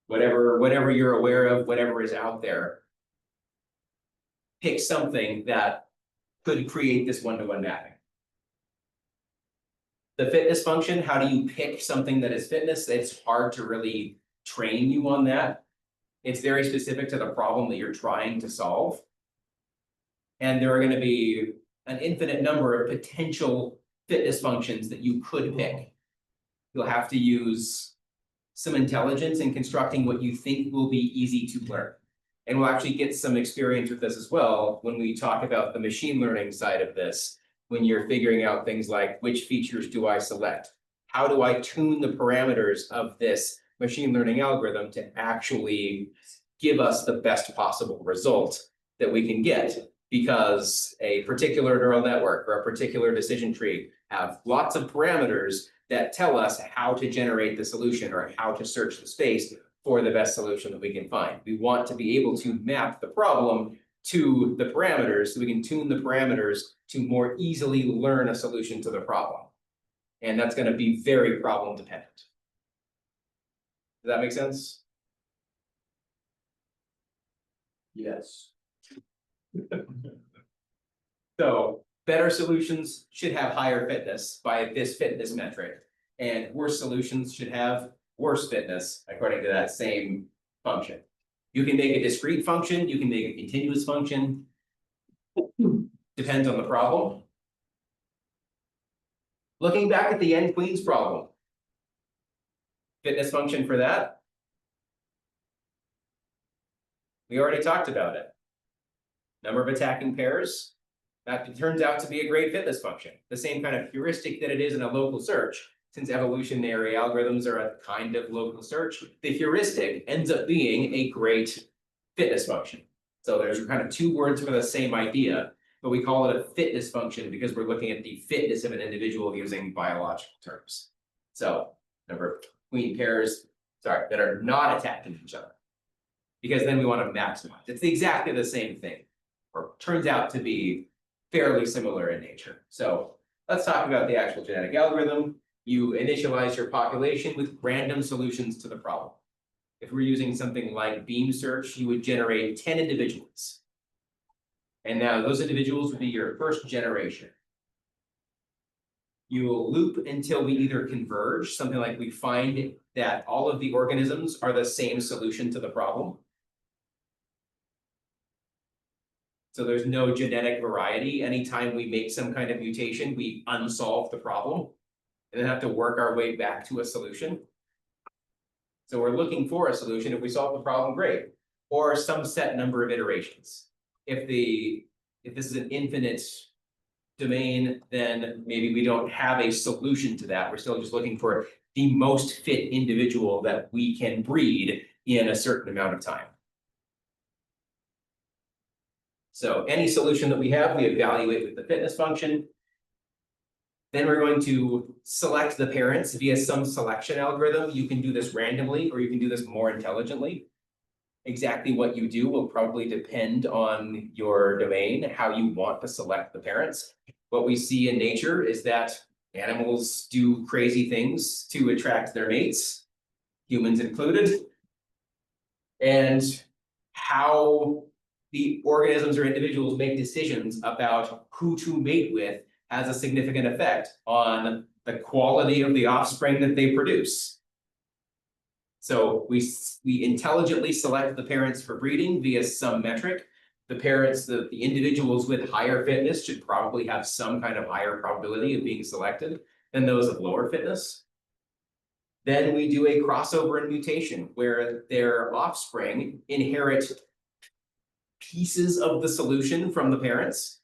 Whatever you're aware of, whatever is out there. Pick something that could create this one-to-one mapping. The fitness function, how do you pick something that is fitness? It's hard to really train you on that. It's very specific to the problem that you're trying to solve. And there are going to be an infinite number of potential fitness functions that you could pick. You'll have to use some intelligence in constructing what you think will be easy to learn. And we'll actually get some experience with this as well when we talk about the machine learning side of this, when you're figuring out things like which features do I select? How do I tune the parameters of this machine learning algorithm to actually give us the best possible result that we can get? Because a particular neural network or a particular decision tree have lots of parameters that tell us how to generate the solution or how to search the space for the best solution that we can find. We want to be able to map the problem to the parameters so we can tune the parameters to more easily learn a solution to the problem. And that's going to be very problem dependent. Does that make sense? Yes. So better solutions should have higher fitness by this fitness metric, and worse solutions should have worse fitness according to that same function. You can make a discrete function, you can make a continuous function. Depends on the problem. Looking back at the n queens problem. Fitness function for that. We already talked about it. Number of attacking pairs. That turns out to be a great fitness function. The same kind of heuristic that it is in a local search. Since evolutionary algorithms are a kind of local search, the heuristic ends up being a great fitness function. So there's kind of two words for the same idea, but we call it a fitness function because we're looking at the fitness of an individual using biological terms. So number of queen pairs, that are not attacking each other. Because then we want to maximize. It's exactly the same thing, or turns out to be fairly similar in nature. So let's talk about the actual genetic algorithm. You initialize your population with random solutions to the problem. If we're using something like beam search, you would generate 10 individuals. And now those individuals would be your first generation. You will loop until we either converge, something like we find that all of the organisms are the same solution to the problem. So there's no genetic variety. Anytime we make some kind of mutation, we unsolve the problem and then have to work our way back to a solution. So we're looking for a solution. If we solve the problem, great. Or some set number of iterations. If this is an infinite domain, then maybe we don't have a solution to that. We're still just looking for the most fit individual that we can breed in a certain amount of time. So any solution that we have, we evaluate with the fitness function. Then we're going to select the parents via some selection algorithm. You can do this randomly, or you can do this more intelligently. Exactly what you do will probably depend on your domain, how you want to select the parents. What we see in nature is that animals do crazy things to attract their mates, humans included. And how the organisms or individuals make decisions about who to mate with has a significant effect on the quality of the offspring that they produce. So we intelligently select the parents for breeding via some metric. The parents, the individuals with higher fitness should probably have some kind of higher probability of being selected than those of lower fitness. Then we do a crossover and mutation where their offspring inherit pieces of the solution from the parents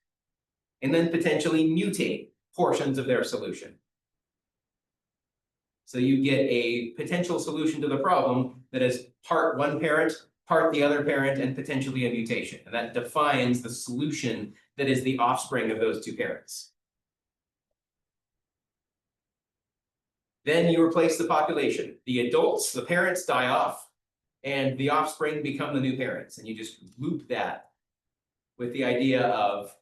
and then potentially mutate portions of their solution. So you get a potential solution to the problem that is part one parent, part the other parent, and potentially a mutation. And that defines the solution that is the offspring of those two parents. Then you replace the population. The adults, the parents die off, and the offspring become the new parents. And you just loop that with the idea of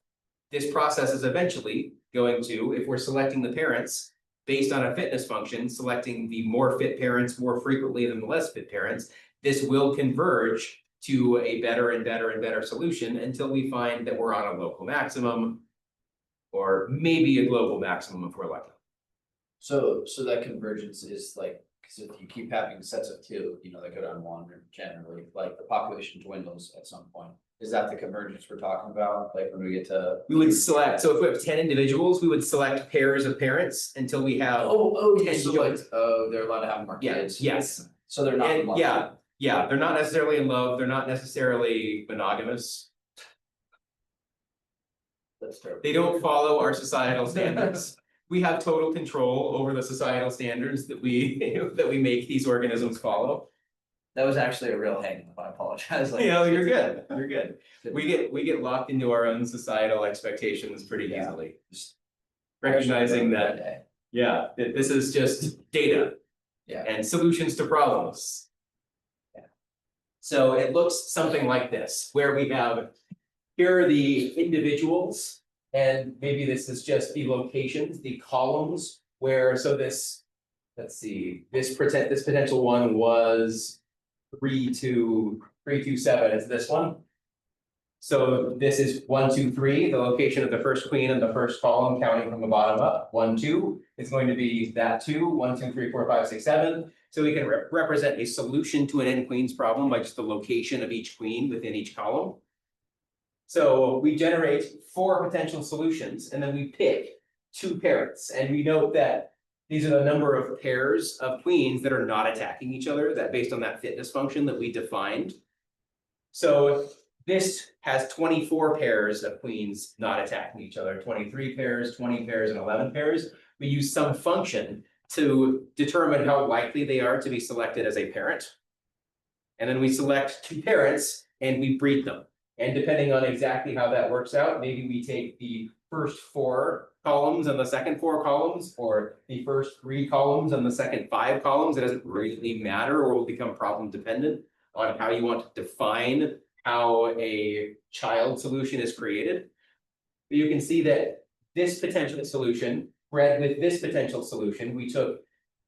this process is eventually going to, if we're selecting the parents based on a fitness function, selecting the more fit parents more frequently than the less fit parents, this will converge to a better and better and better solution until we find that we're on a local maximum or maybe a global maximum if we're lucky. So that convergence is like, because if you keep having sets of two, you know, that go down one generally, like the population dwindles at some point. Is that the convergence we're talking about? Like when we get to? We would select, so if we have 10 individuals, we would select pairs of parents until we have. You 10 select, they're allowed to have more Yeah, kids. yes. So they're not. And in love. yeah, they're not necessarily in love, they're not necessarily monogamous. That's terrible. They don't follow our societal standards. We have total control over the societal standards that we that we make these organisms follow. That was actually a real hang up, I apologize. You know, you're good, you're good. We get locked into our own societal expectations pretty Yeah. easily. Recognizing that, yeah, that this is just data. Yeah. And solutions to problems. Yeah. So it looks something like this, where we have, here are the individuals, and maybe this is just the locations, the columns, where, so this, let's see, this potential one was 327 is this one. So this is 1, 2, 3, the location of the first queen in the first column, counting from the bottom up. 1, 2 is going to be that 2, 1, 2, 3, 4, 5, 6, 7. So we can represent a solution to an n queens problem by just the location of each queen within each column. So we generate 4 potential solutions, and then we pick 2 parents, and we note that these are the number of pairs of queens that are not attacking each other, that based on that fitness function that we defined. So this has 24 pairs of queens not attacking each other, 23 pairs, 20 pairs, and 11 pairs. We use some function to determine how likely they are to be selected as a parent. And then we select 2 parents and we breed them. And depending on exactly how that works out, maybe we take the first 4 columns and the second 4 columns, or the first 3 columns and the second 5 columns. It doesn't really matter, or will become problem dependent on how you want to define how a child solution is created. But you can see that this potential solution bred with this potential solution, we took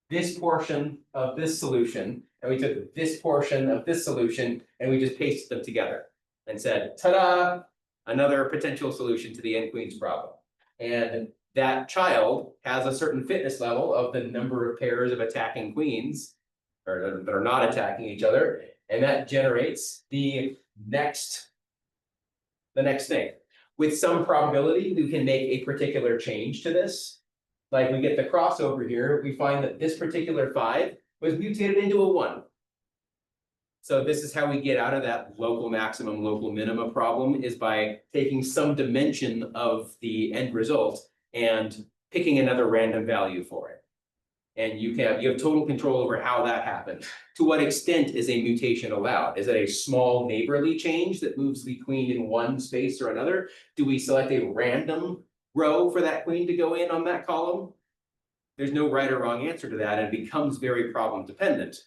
this portion of this solution, and we took this portion of this solution, and we just pasted them together and said, ta-da, another potential solution to the n queens problem. And that child has a certain fitness level of the number of pairs of attacking queens, or that are not attacking each other, and that generates the next thing. With some probability, we can make a particular change to this. Like we get the crossover here, we find that this particular 5 was mutated into a 1. So this is how we get out of that local maximum, local minima problem, is by taking some dimension of the end result and picking another random value for it. And you have total control over how that happens. To what extent is a mutation allowed? Is it a small neighborly change that moves the queen in one space or another? Do we select a random row for that queen to go in on that column? There's no right or wrong answer to that, and it becomes very problem dependent.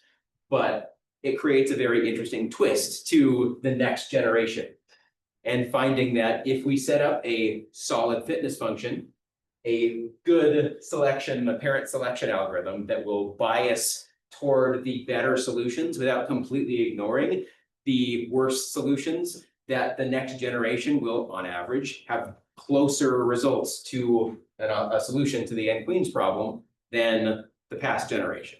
But it creates a very interesting twist to the next generation. And finding that if we set up a solid fitness function, a good selection, a parent selection algorithm that will bias toward the better solutions without completely ignoring the worst solutions, that the next generation will, on average, have closer results to a solution to the n queens problem than the past generation.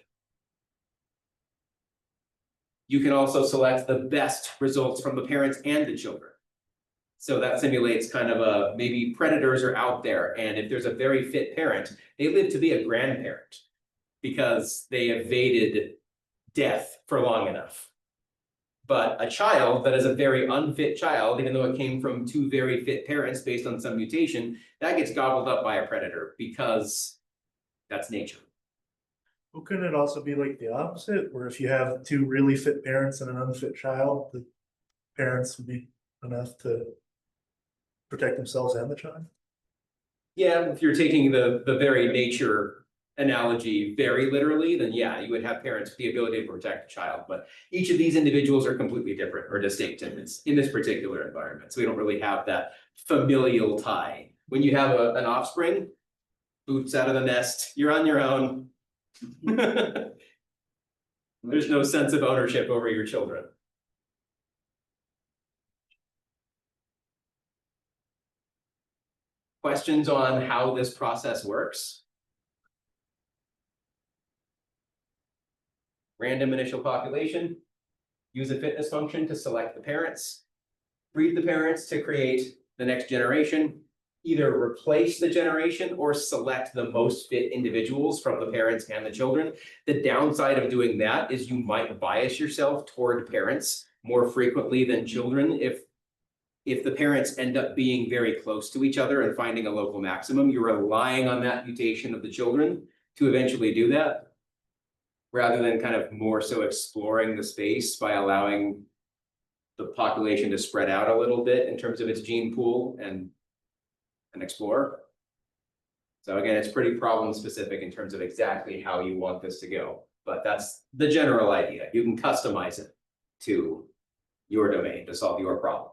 You can also select the best results from the parents and the children. So that simulates kind of maybe predators are out there, and if there's a very fit parent, they live to be a grandparent because they evaded death for long enough. But a child that is a very unfit child, even though it came from 2 very fit parents based on some mutation, that gets gobbled up by a predator because that's nature. Well, couldn't it also be like the opposite, where if you have two really fit parents and an unfit child, the parents would be enough to protect themselves and the child? Yeah, if you're taking the very nature analogy very literally, then yeah, you would have parents with the ability to protect the child, but each of these individuals are completely different or distinct in this particular environment, so we don't really have that familial tie. When you have an offspring, boots out of the nest, you're on your own. There's no sense of ownership over your children. Questions on how this process works? Random initial population, use a fitness function to select the parents, breed the parents to create the next generation, either replace the generation or select the most fit individuals from the parents and the children. The downside of doing that is you might bias yourself toward parents more frequently than children if the parents end up being very close to each other and finding a local maximum. You're relying on that mutation of the children to eventually do that, rather than kind of more so exploring the space by allowing the population to spread out a little bit in terms of its gene pool and explore. So again, it's pretty problem specific in terms of exactly how you want this to go, but that's the general idea. You can customize it to your domain to solve your problem.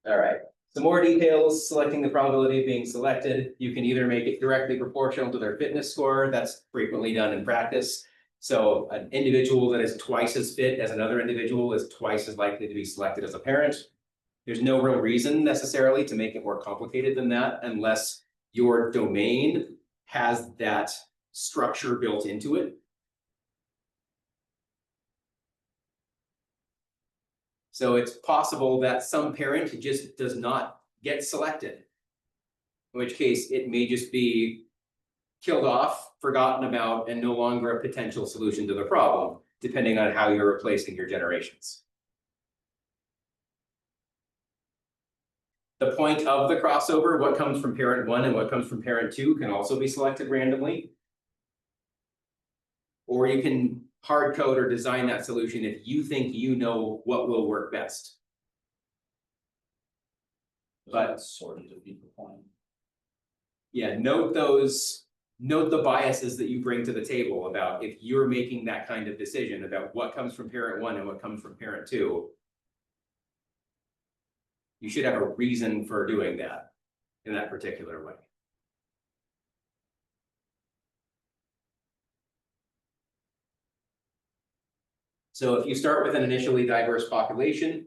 All right, some more details, selecting the probability of being selected. You can either make it directly proportional to their fitness score. That's frequently done in practice. So an individual that is twice as fit as another individual is twice as likely to be selected as a parent. There's no real reason necessarily to make it more complicated than that unless your domain has that structure built into it. So it's possible that some parent just does not get selected, in which case it may just be killed off, forgotten about, and no longer a potential solution to the problem, depending on how you're replacing your generations. The point of the crossover, what comes from parent one and what comes from parent two, can also be selected randomly. Or you can hard code or design that solution if you think you know what will work best. But sort of defeat the point. yeah, note the biases that you bring to the table about if you're making that kind of decision about what comes from parent one and what comes from parent two. You should have a reason for doing that in that particular way. So if you start with an initially diverse population,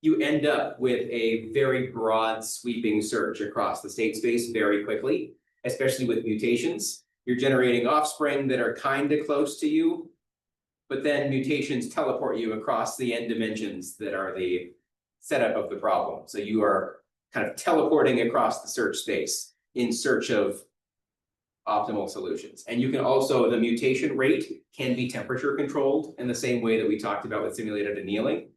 you end up with a very broad sweeping search across the state space very quickly, especially with mutations. You're generating offspring that are kind of close to you, but then mutations teleport you across the n dimensions that are the setup of the problem. So you are kind of teleporting across the search space in search of optimal solutions. And you can also, the mutation rate can be temperature controlled in the same way that we talked about with simulated annealing,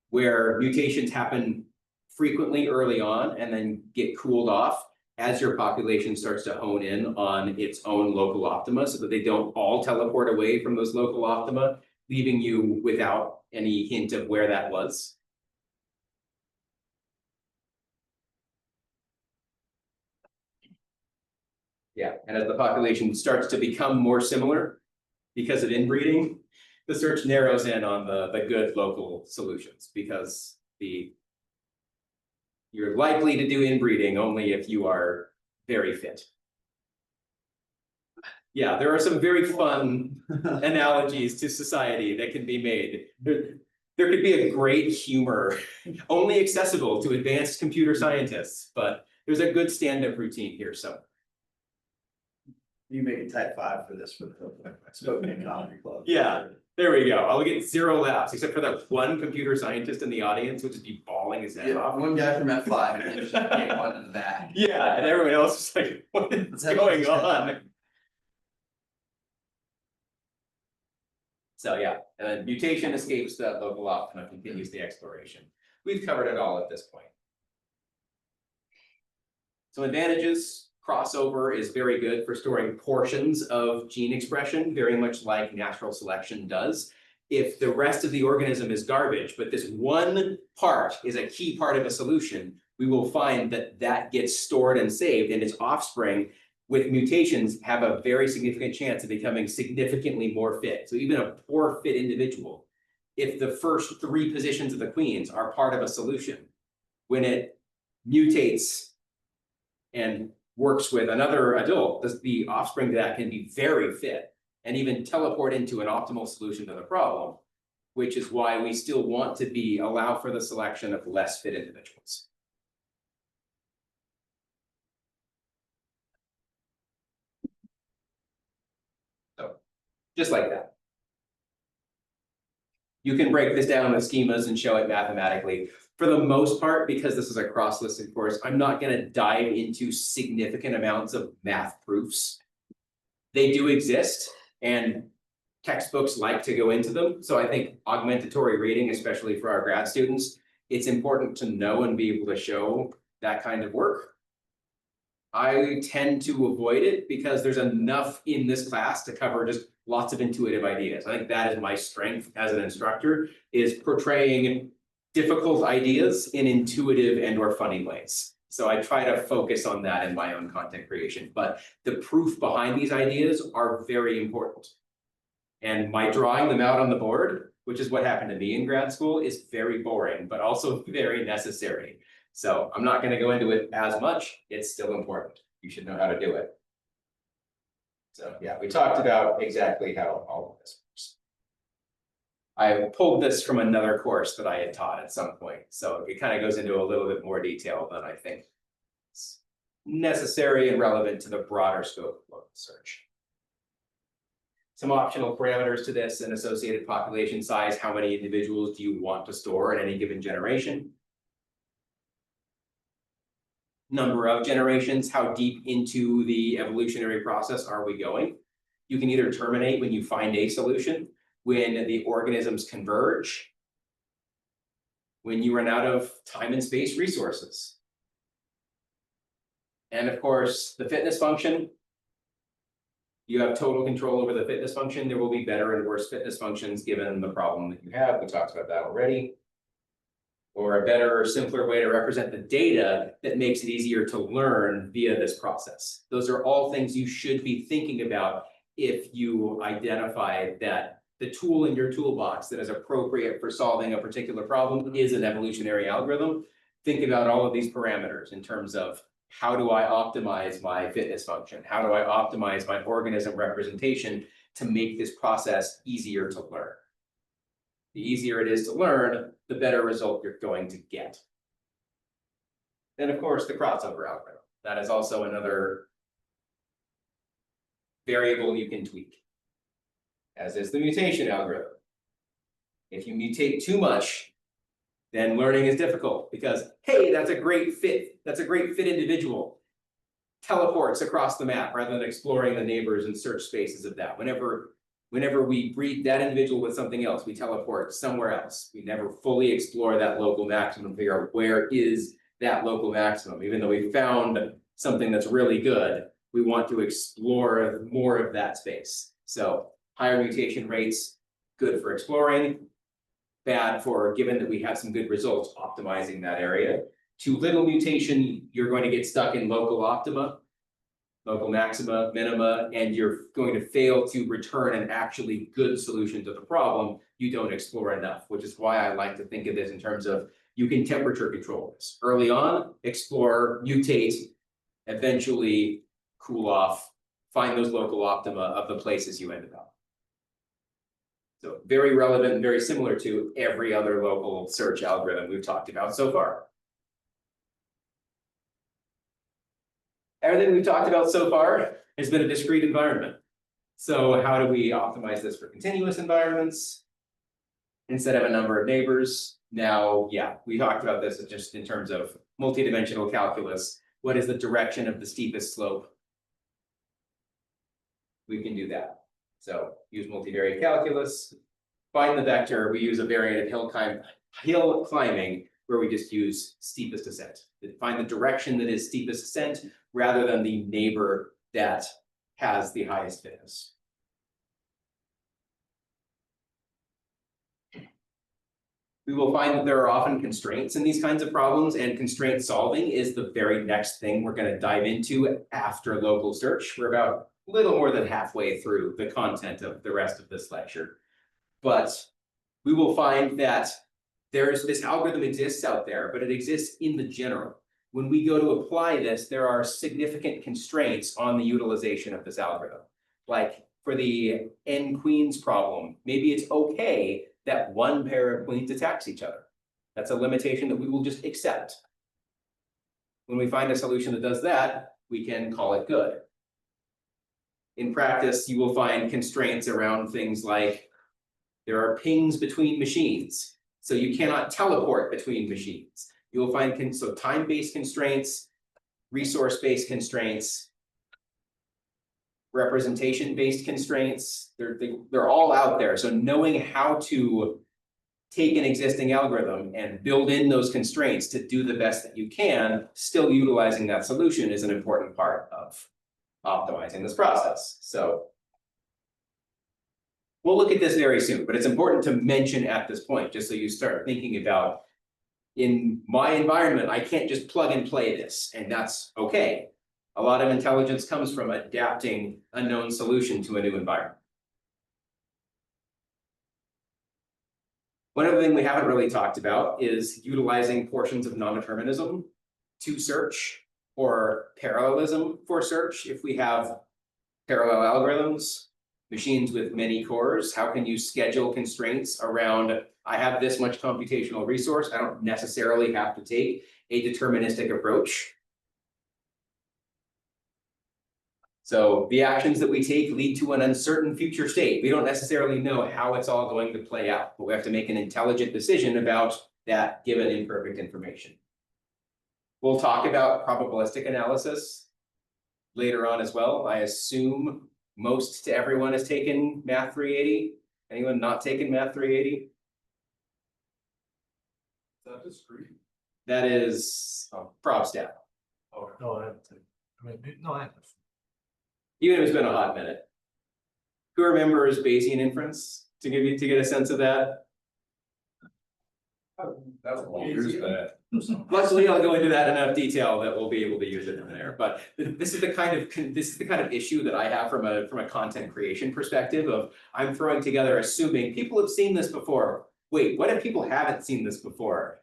where mutations happen frequently early on and then get cooled off as your population starts to hone in on its own local optima so that they don't all teleport away from those local optima, leaving you without any hint of where that was. Yeah, and as the population starts to become more similar because of inbreeding, the search narrows in on the good local solutions because you're likely to do inbreeding only if you are very fit. Yeah, there are some very fun analogies to society that can be made. There could be a great humor only accessible to advanced computer scientists, but there's a good stand-up routine here, so. You make it type 5 for this for the Spokane Comedy Club. Yeah, there we go. I'll get 0 laughs, except for that one computer scientist in the audience, which would be bawling his head Yeah, off. one guy from F5 and there's one in the back. Yeah, and everyone else is like, what is going on? So yeah, and then mutation escapes the local optima, continues the exploration. we've covered it all at this point. So advantages, crossover is very good for storing portions of gene expression, very much like natural selection does. If the rest of the organism is garbage, but this one part is a key part of a solution, we will find that that gets stored and saved, and its offspring with mutations have a very significant chance of becoming significantly more fit. So even a poor fit individual, if the first 3 positions of the queens are part of a solution, when it mutates and works with another adult, the offspring to that can be very fit and even teleport into an optimal solution to the problem, which is why we still want to allow for the selection of less fit individuals. So, just like that. You can break this down with schemas and show it mathematically. For the most part, because this is a cross-listed course, I'm not going to dive into significant amounts of math proofs. They do exist, and textbooks like to go into them. So I think augmentatory reading, especially for our grad students, it's important to know and be able to show that kind of work. I tend to avoid it because there's enough in this class to cover just lots of intuitive ideas. I think that is my strength as an instructor, is portraying difficult ideas in intuitive and or funny ways. So I try to focus on that in my own content creation, but the proof behind these ideas are very important. And my drawing them out on the board, which is what happened to me in grad school, is very boring, but also very necessary. So I'm not going to go into it as much. It's still important. You should know how to do it. So yeah, we talked about exactly how all of this works. I pulled this from another course that I had taught at some point. So it kind of goes into a little bit more detail than I think is necessary and relevant to the broader scope of local search. Some optional parameters to this: an associated population size. How many individuals do you want to store in any given generation? Number of generations, how deep into the evolutionary process are we going? You can either terminate when you find a solution, when the organisms converge, when you run out of time and space resources. And of course, the fitness function. You have total control over the fitness function. There will be better and worse fitness functions given the problem that you have. We talked about that already. Or a better or simpler way to represent the data that makes it easier to learn via this process. Those are all things you should be thinking about if you identify that the tool in your toolbox that is appropriate for solving a particular problem is an evolutionary algorithm. Think about all of these parameters in terms of, how do I optimize my fitness function? How do I optimize my organism representation to make this process easier to learn? The easier it is to learn, the better result you're going to get. Then, of course, the crossover algorithm. That is also another variable you can tweak, as is the mutation algorithm. If you mutate too much, then learning is difficult because, hey, that's a great fit. That's a great fit individual. Teleports across the map rather than exploring the neighbors and search spaces of that. Whenever we breed that individual with something else, we teleport somewhere else. We never fully explore that local maximum, figure out where is that local maximum. Even though we found something that's really good, we want to explore more of that space. So higher mutation rates, good for exploring, bad for, given that we have some good results, optimizing that area. Too little mutation, you're going to get stuck in local optima, local maxima, minima, and you're going to fail to return an actually good solution to the problem. You don't explore enough, which is why I like to think of this in terms of, you can temperature control this. Early on, explore, mutate, eventually cool off, find those local optima of the places you ended up. So very relevant and very similar to every other local search algorithm we've talked about so far. Everything we've talked about so far has been a discrete environment. So how do we optimize this for continuous environments instead of a number of neighbors? Now, yeah, we talked about this just in terms of multidimensional calculus. What is the direction of the steepest slope? We can do that. So use multivariate calculus, find the vector. We use a variant of hill climbing where we just use steepest ascent. Find the direction that is steepest ascent rather than the neighbor that has the highest fitness. We will find that there are often constraints in these kinds of problems, and constraint solving is the very next thing we're going to dive into after local search. We're about a little more than halfway through the content of the rest of this lecture. But we will find that this algorithm exists out there, but it exists in the general. When we go to apply this, there are significant constraints on the utilization of this algorithm. Like for the n queens problem, maybe it's okay that one pair of queens attacks each other. That's a limitation that we will just accept. When we find a solution that does that, we can call it good. In practice, you will find constraints around things like there are pings between machines, so you cannot teleport between machines. You will find time-based constraints, resource-based constraints, representation-based constraints. They're all out there. So knowing how to take an existing algorithm and build in those constraints to do the best that you can, still utilizing that solution is an important part of optimizing this process. So we'll look at this very soon, but it's important to mention at this point, just so you start thinking about, in my environment, I can't just plug and play this, and that's okay. A lot of intelligence comes from adapting a known solution to a new environment. One other thing we haven't really talked about is utilizing portions of non-determinism to search, or parallelism for search. If we have parallel algorithms, machines with many cores, how can you schedule constraints around, I have this much computational resource, I don't necessarily have to take a deterministic approach. So the actions that we take lead to an uncertain future state. We don't necessarily know how it's all going to play out, but we have to make an intelligent decision about that given imperfect information. We'll talk about probabilistic analysis later on as well. I assume most to everyone has taken Math 380. Anyone not taken Math 380? Is that discrete? That is prob stat. Oh, No, I haven't. No, I haven't. Even if it's been a hot minute. Who remembers Bayesian inference to get a sense of that? That was a long years back. Luckily, I'll go into that in enough detail that we'll be able to use it in there. But this is the kind of issue that I have from a content creation perspective of I'm throwing together assuming people have seen this before. Wait, what if people haven't seen this before?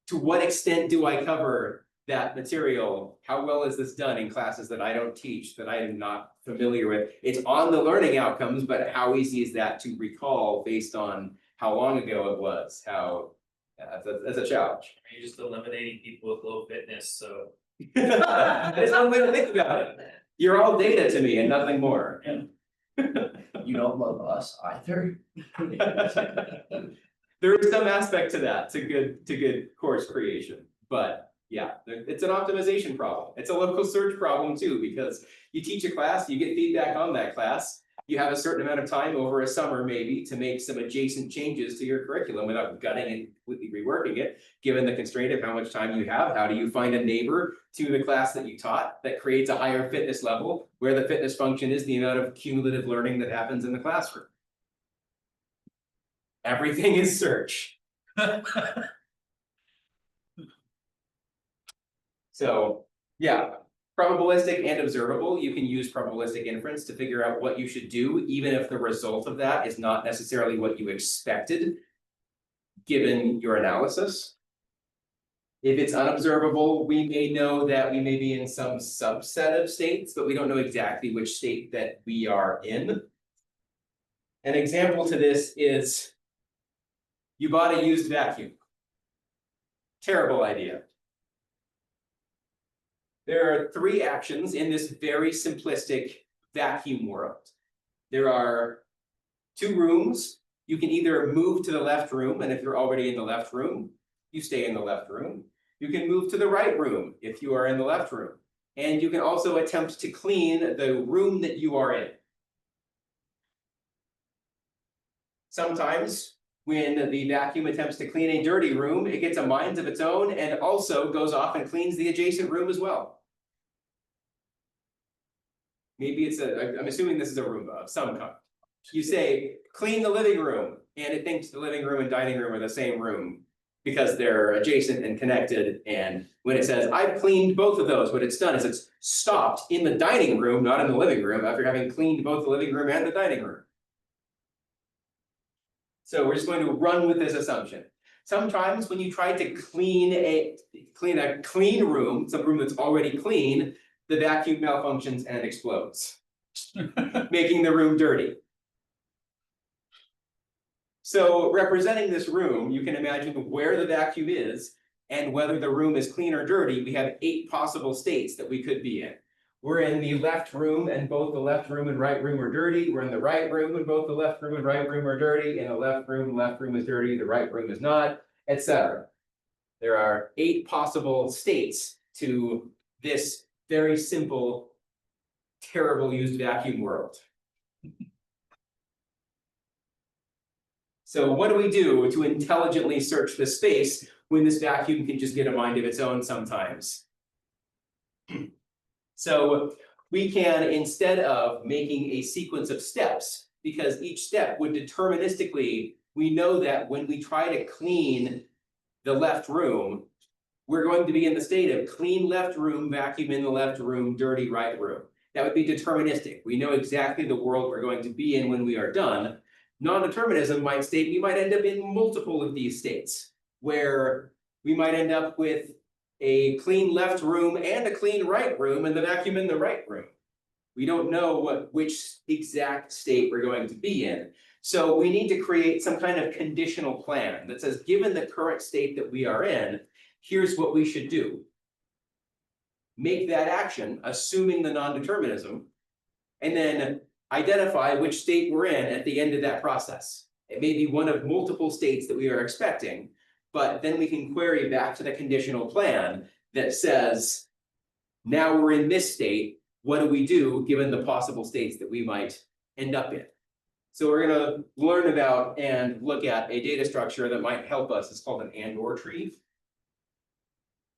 To what extent do I cover that material? How well is this done in classes that I don't teach, that I am not familiar with? It's on the learning outcomes, but how easy is that to recall based on how long ago it was? That's a challenge. You're just eliminating people with low fitness, so. There's no way to think about it. You're all data to me and nothing more. You don't love us either. There is some aspect to that, to good course creation, but yeah, it's an optimization problem. It's a local search problem too, because you teach a class, you get feedback on that class. You have a certain amount of time over a summer maybe to make some adjacent changes to your curriculum without gutting and completely reworking it. Given the constraint of how much time you have, how do you find a neighbor to the class that you taught that creates a higher fitness level, where the fitness function is the amount of cumulative learning that happens in the classroom? Everything is search. So yeah, probabilistic and observable, you can use probabilistic inference to figure out what you should do, even if the result of that is not necessarily what you expected, given your analysis. If it's unobservable, we may know that we may be in some subset of states, but we don't know exactly which state that we are in. An example to this is you bought a used vacuum. Terrible idea. There are three actions in this very simplistic vacuum world. There are two rooms. You can either move to the left room, and if you're already in the left room, you stay in the left room. You can move to the right room if you are in the left room. And you can also attempt to clean the room that you are in. Sometimes when the vacuum attempts to clean a dirty room, it gets a mind of its own and also goes off and cleans the adjacent room as well. Maybe it's I'm assuming this is a Roomba of some kind. You say, clean the living room, and it thinks the living room and dining room are the same room because they're adjacent and connected. And when it says, I've cleaned both of those, what it's done is it's stopped in the dining room, not in the living room, after having cleaned both the living room and the dining room. So we're just going to run with this assumption. Sometimes when you try to clean a clean room, some room that's already clean, the vacuum malfunctions and it explodes, making the room dirty. So representing this room, you can imagine where the vacuum is and whether the room is clean or dirty. We have 8 possible states that we could be in. We're in the left room and both the left room and right room are dirty. We're in the right room and both the left room and right room are dirty. In the left room is dirty, the right room is not, etc. There are 8 possible states to this very simple, terrible used vacuum world. So what do we do to intelligently search the space when this vacuum can just get a mind of its own sometimes? So we can, instead of making a sequence of steps, because each step would deterministically, we know that when we try to clean the left room, we're going to be in the state of clean left room, vacuum in the left room, dirty right room. That would be deterministic. We know exactly the world we're going to be in when we are done. Non-determinism might state we might end up in multiple of these states, where we might end up with a clean left room and a clean right room and the vacuum in the right room. We don't know which exact state we're going to be in. So we need to create some kind of conditional plan that says, given the current state that we are in, here's what we should do. Make that action, assuming the non-determinism, and then identify which state we're in at the end of that process. It may be one of multiple states that we are expecting, but then we can query back to the conditional plan that says, now we're in this state, what do we do given the possible states that we might end up in? So we're going to learn about and look at a data structure that might help us. It's called an and/or tree.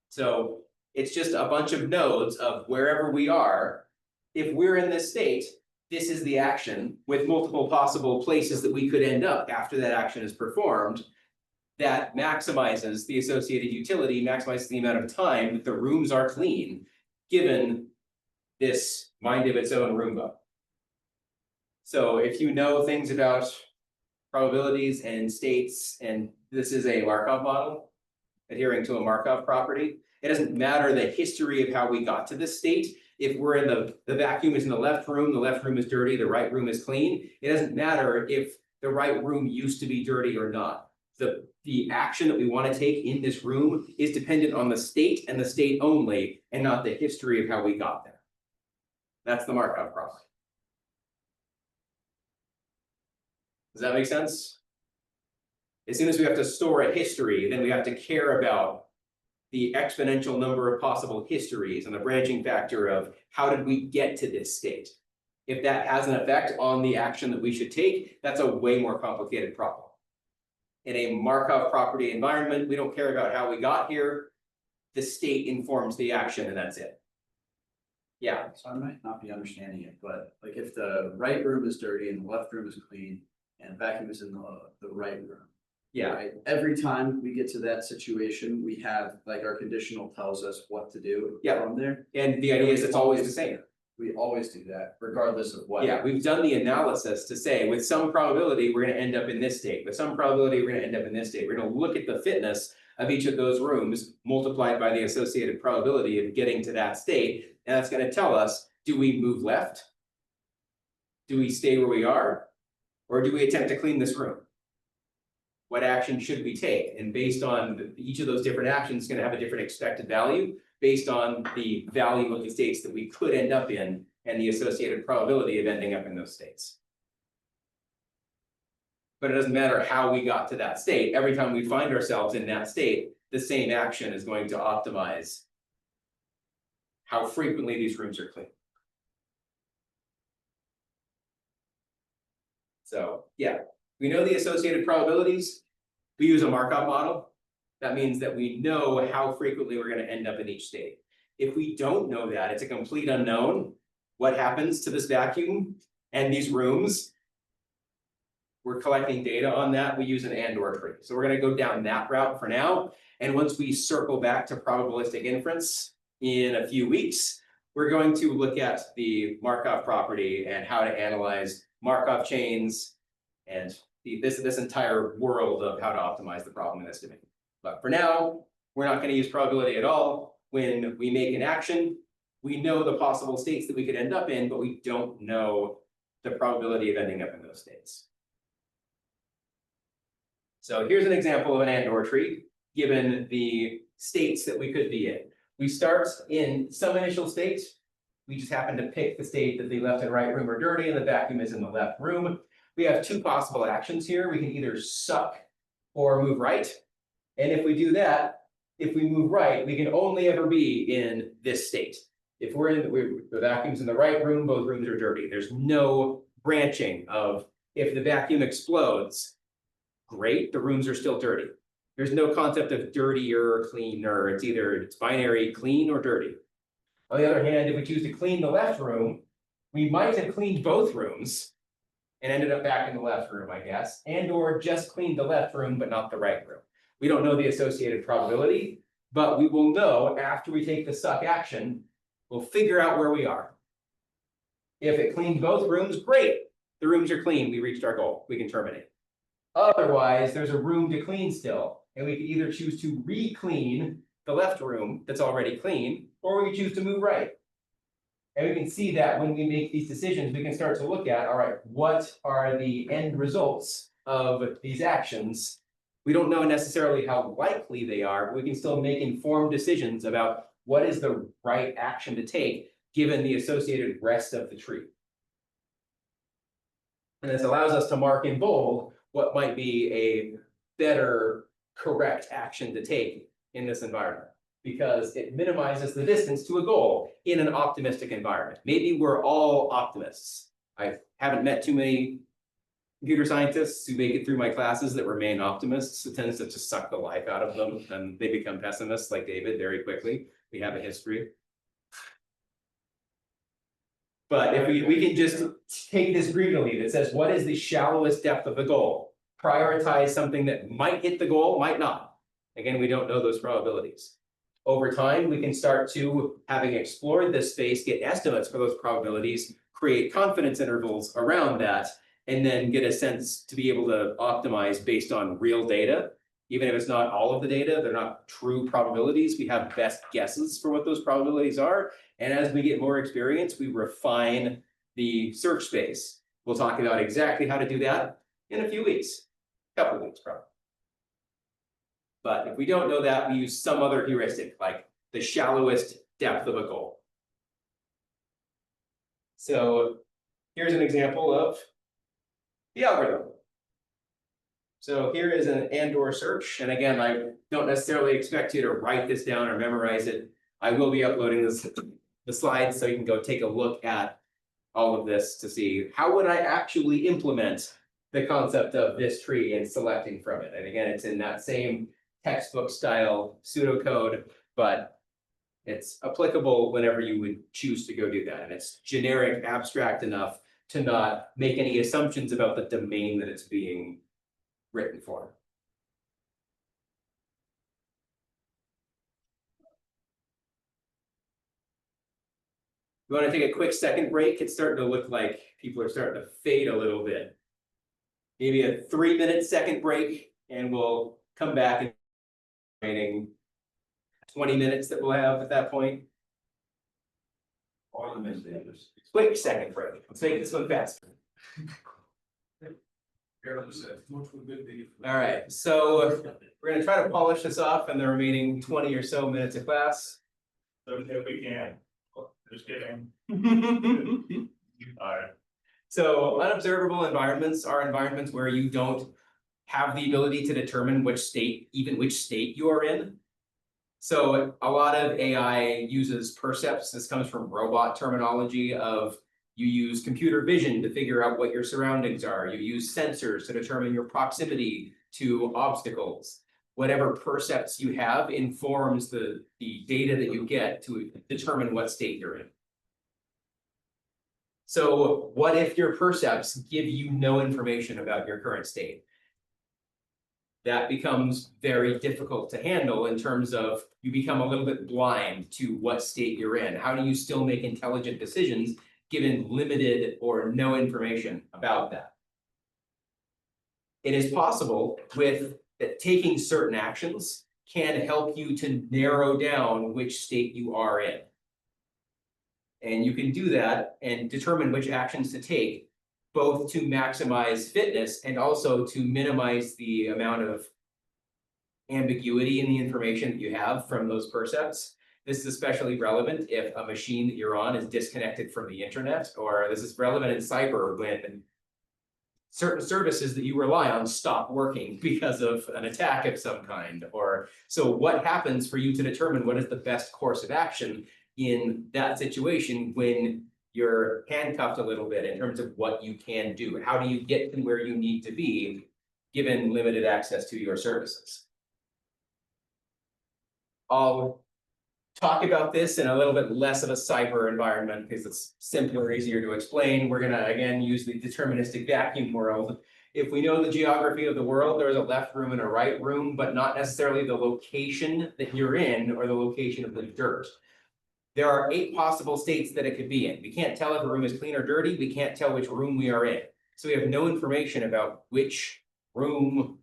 So it's just a bunch of nodes of wherever we are. If we're in this state, this is the action with multiple possible places that we could end up after that action is performed. That maximizes the associated utility, maximizes the amount of time that the rooms are clean, given this mind of its own Roomba. So if you know things about probabilities and states, and this is a Markov model, adhering to a Markov property, it doesn't matter the history of how we got to this state. If we're in the vacuum is in the left room is dirty, the right room is clean. It doesn't matter if the right room used to be dirty or not. The action that we want to take in this room is dependent on the state and the state only, and not the history of how we got there. That's the Markov property. Does that make sense? As soon as we have to store a history, then we have to care about the exponential number of possible histories and the branching factor of how did we get to this state. If that has an effect on the action that we should take, that's a way more complicated problem. In a Markov property environment, we don't care about how we got here. The state informs the action and that's it. Yeah. So I might not be understanding it, but like if the right room is dirty and the left room is clean and vacuum is in the right room. Yeah. Right, every time we get to that situation, we have like our conditional tells us what to do from there. And the idea is it's always the same. We always do that regardless of what. Yeah, we've done the analysis to say with some probability, we're going to end up in this state. With some probability, we're going to end up in this state. We're going to look at the fitness of each of those rooms multiplied by the associated probability of getting to that state. And that's going to tell us, do we move left? Do we stay where we are? Or do we attempt to clean this room? What action should we take? And based on each of those different actions is going to have a different expected value based on the value of the states that we could end up in and the associated probability of ending up in those states. But it doesn't matter how we got to that state. Every time we find ourselves in that state, the same action is going to optimize how frequently these rooms are cleaned. So, yeah. We know the associated probabilities. We use a Markov model. That means that we know how frequently we're gonna end up in each state. If we don't know that, it's a complete unknown. What happens to this vacuum and these rooms? We're collecting data on that. We use an and/or tree. So we're gonna go down that route for now. And once we circle back to probabilistic inference in a few weeks, we're going to look at the Markov property and how to analyze Markov chains and this entire world of how to optimize the problem in this domain. But for now, we're not going to use probability at all. When we make an action, we know the possible states that we could end up in, but we don't know the probability of ending up in those states. So here's an example of an and/or tree, given the states that we could be in. We start in some initial state. We just happen to pick the state that the left and right room are dirty and the vacuum is in the left room. We have two possible actions here. We can either suck or move right. And if we do that, if we move right, we can only ever be in this state. If the vacuum's in the right room, both rooms are dirty. There's no branching of if the vacuum explodes, great, the rooms are still dirty. There's no concept of dirtier or cleaner. It's binary, clean or dirty. On the other hand, if we choose to clean the left room, we might have cleaned both rooms and ended up back in the left room, I guess, and or just cleaned the left room, but not the right room. We don't know the associated probability, but we will know after we take the suck action, we'll figure out where we are. If it cleaned both rooms, great. The rooms are clean, we reached our goal, we can terminate. Otherwise, there's a room to clean still, and we can either choose to re-clean the left room that's already clean, or we can choose to move right. And we can see that when we make these decisions, we can start to look at, all right, what are the end results of these actions? We don't know necessarily how likely they are, but we can still make informed decisions about what is the right action to take given the associated rest of the tree. And this allows us to mark in bold what might be a better, correct action to take in this environment, because it minimizes the distance to a goal in an optimistic environment. Maybe we're all optimists. I haven't met too many computer scientists who make it through my classes that remain optimists. It tends to just suck the life out of them, and they become pessimists like David very quickly. We have a history. But if we can just take this greedily that says, what is the shallowest depth of the goal? Prioritize something that might hit the goal, might not. Again, we don't know those probabilities. Over time, we can start to, having explored this space, get estimates for those probabilities, create confidence intervals around that, and then get a sense to be able to optimize based on real data. Even if it's not all of the data, they're not true probabilities. We have best guesses for what those probabilities are. And as we get more experience, we refine the search space. We'll talk about exactly how to do that in a few weeks, a couple of weeks probably. But if we don't know that, we use some other heuristic, like the shallowest depth of a goal. So here's an example of the algorithm. So here is an and/or search. And again, I don't necessarily expect you to write this down or memorize it. I will be uploading the slides so you can go take a look at all of this to see how would I actually implement the concept of this tree and selecting from it. And again, it's in that same textbook style pseudocode, but it's applicable whenever you would choose to go do that. And it's generic, abstract enough to not make any assumptions about the domain that it's being written for. We want to take a quick second break. It's starting to look like people are starting to fade a little bit. Maybe a 3-minute second break, and we'll come back in remaining 20 minutes that we'll have at that point. Quick second break. Let's make this one faster. All right, so we're gonna try to polish this off in the remaining 20 or so minutes of class. So if we can, just kidding. All right. So unobservable environments are environments where you don't have the ability to determine which state you are in. So a lot of AI uses percepts. This comes from robot terminology of You use computer vision to figure out what your surroundings are. You use sensors to determine your proximity to obstacles. Whatever percepts you have informs the data that you get to determine what state you're in. So what if your percepts give you no information about your current state? That becomes very difficult to handle in terms of you become a little bit blind to what state you're in. How do you still make intelligent decisions given limited or no information about that? It is possible with that taking certain actions can help you to narrow down which state you are in. And you can do that and determine which actions to take, both to maximize fitness and also to minimize the amount of ambiguity in the information that you have from those percepts. This is especially relevant if a machine that you're on is disconnected from the internet, or this is relevant in cyber when certain services that you rely on stop working because of an attack of some kind. Or so what happens for you to determine what is the best course of action in that situation when you're handcuffed a little bit in terms of what you can do? How do you get to where you need to be given limited access to your services? I'll talk about this in a little bit less of a cyber environment because it's simpler, easier to explain. We're gonna, again, use the deterministic vacuum world. If we know the geography of the world, there's a left room and a right room, but not necessarily the location that you're in or the location of the dirt. There are 8 possible states that it could be in. We can't tell if a room is clean or dirty. We can't tell which room we are in. So we have no information about which room,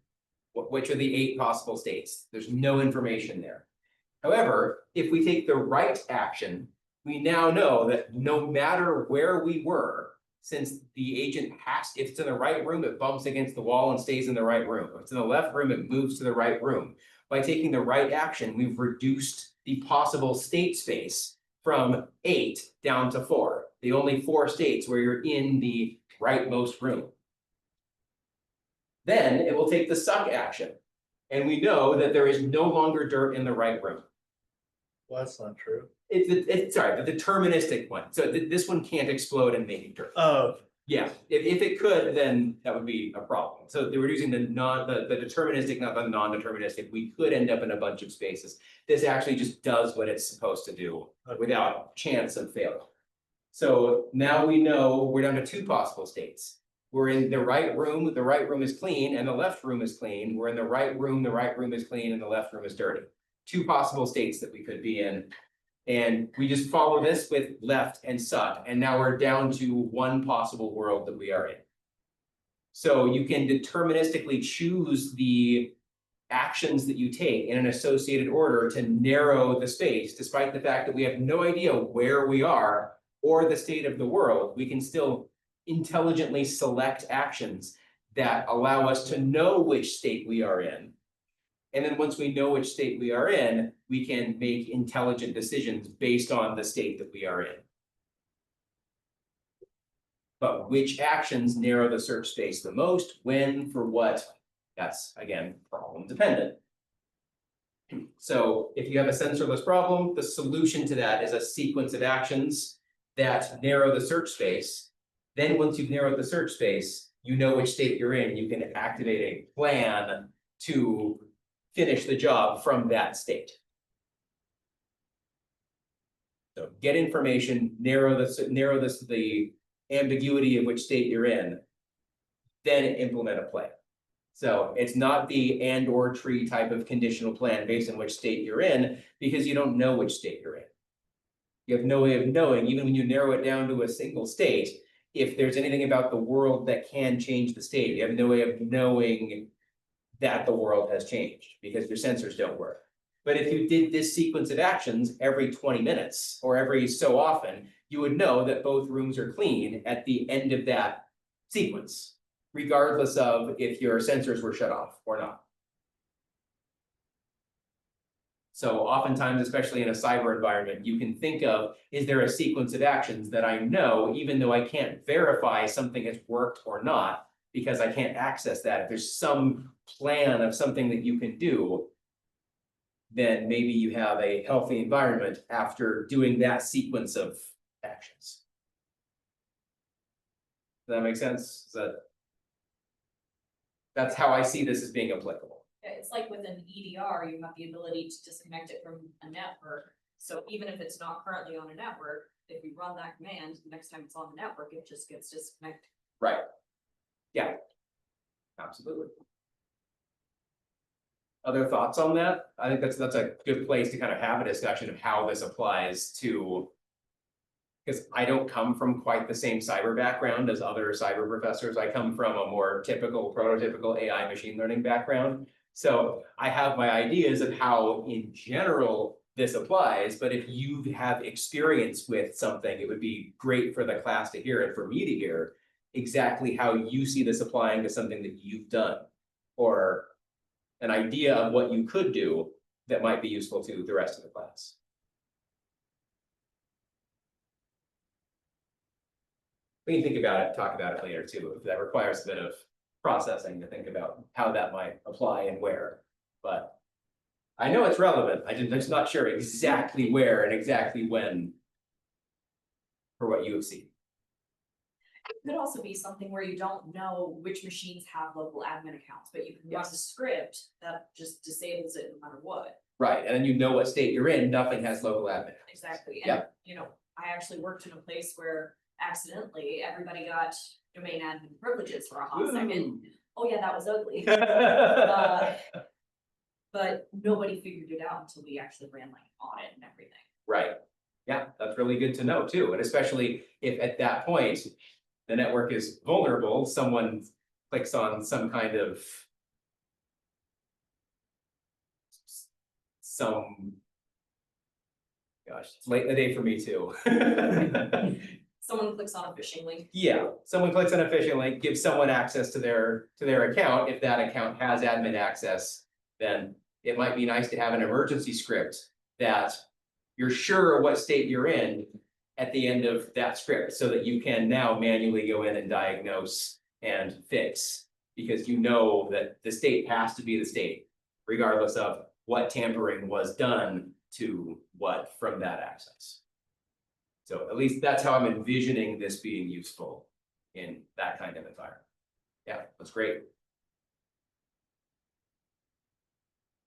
which are the 8 possible states. There's no information there. However, if we take the right action, we now know that no matter where we were, since the agent has, if it's in the right room, it bumps against the wall and stays in the right room. If it's in the left room, it moves to the right room. By taking the right action, we've reduced the possible state space from 8 down to 4. The only 4 states where you're in the rightmost room. Then it will take the suck action. And we know that there is no longer dirt in the right room. Well, that's not true. It's sorry, the deterministic one. So this one can't explode and make dirt. Oh, Yeah, if it could, then that would be a problem. So they were using the deterministic, not the non-deterministic. We could end up in a bunch of spaces. This actually just does what it's supposed to do without chance of failure. So now we know we're down to 2 possible states. We're in the right room is clean, and the left room is clean. We're in the right room is clean, and the left room is dirty. 2 possible states that we could be in. And we just follow this with left and suck, and now we're down to 1 possible world that we are in. So you can deterministically choose the actions that you take in an associated order to narrow the space, despite the fact that we have no idea where we are or the state of the world. We can still intelligently select actions that allow us to know which state we are in. And then once we know which state we are in, we can make intelligent decisions based on the state that we are in. But which actions narrow the search space the most, when, for what, that's again, problem dependent. So if you have a sensorless problem, the solution to that is a sequence of actions that narrow the search space. Then once you've narrowed the search space, you know which state you're in, you can activate a plan to finish the job from that state. So get information, narrow the ambiguity of which state you're in, then implement a plan. So it's not the and or tree type of conditional plan based on which state you're in, because you don't know which state you're in. You have no way of knowing, even when you narrow it down to a single state, if there's anything about the world that can change the state. You have no way of knowing that the world has changed because your sensors don't work. But if you did this sequence of actions every 20 minutes or every so often, you would know that both rooms are clean at the end of that sequence, regardless of if your sensors were shut off or not. So oftentimes, especially in a cyber environment, you can think of, is there a sequence of actions that I know, even though I can't verify something has worked or not, because I can't access that. If there's some plan of something that you can do, then maybe you have a healthy environment after doing that sequence of actions. that make sense? Is that? That's how I see this as being applicable. Yeah, it's like with an EDR, you have the ability to disconnect it from a network. So even if it's not currently on a network, if you run that command, the next time it's on the network, it just gets disconnected. Right. Yeah. Absolutely. Other thoughts on that? I think that's a good place to kind of have a discussion of how this applies to. Because I don't come from quite the same cyber background as other cyber professors. I come from a more typical, prototypical AI machine learning background. So I have my ideas of how in general this applies, but if you have experience with something, it would be great for the class to hear and for me to hear exactly how you see this applying to something that you've done. Or an idea of what you could do that might be useful to the rest of the class. We can think about it, talk about it later too, if that requires a bit of processing to think about how that might apply and where. But I know it's relevant, I'm just not sure exactly where and exactly when for what you have seen. It could also be something where you don't know which machines have local admin accounts, but you can run a Yes. script that just disables it no matter what. Right, and then you know what state you're in, nothing has local admin. Exactly, and Yeah. you know, I actually worked in a place where accidentally everybody got domain admin privileges for a hot second. Oh yeah, that was ugly. But nobody figured it out until we actually ran like an audit and everything. Right, yeah, that's really good to know too, and especially if at that point. The network is vulnerable, someone clicks on some kind of. Gosh, it's late in the day for me too. Someone clicks on a phishing link. Yeah, someone clicks on a phishing link, gives someone access to their account. If that account has admin access, then it might be nice to have an emergency script that you're sure what state you're in at the end of that script, so that you can now manually go in and diagnose and fix, because you know that the state has to be the state, regardless of what tampering was done to what from that access. So at least that's how I'm envisioning this being useful in that kind of environment. Yeah, that's great.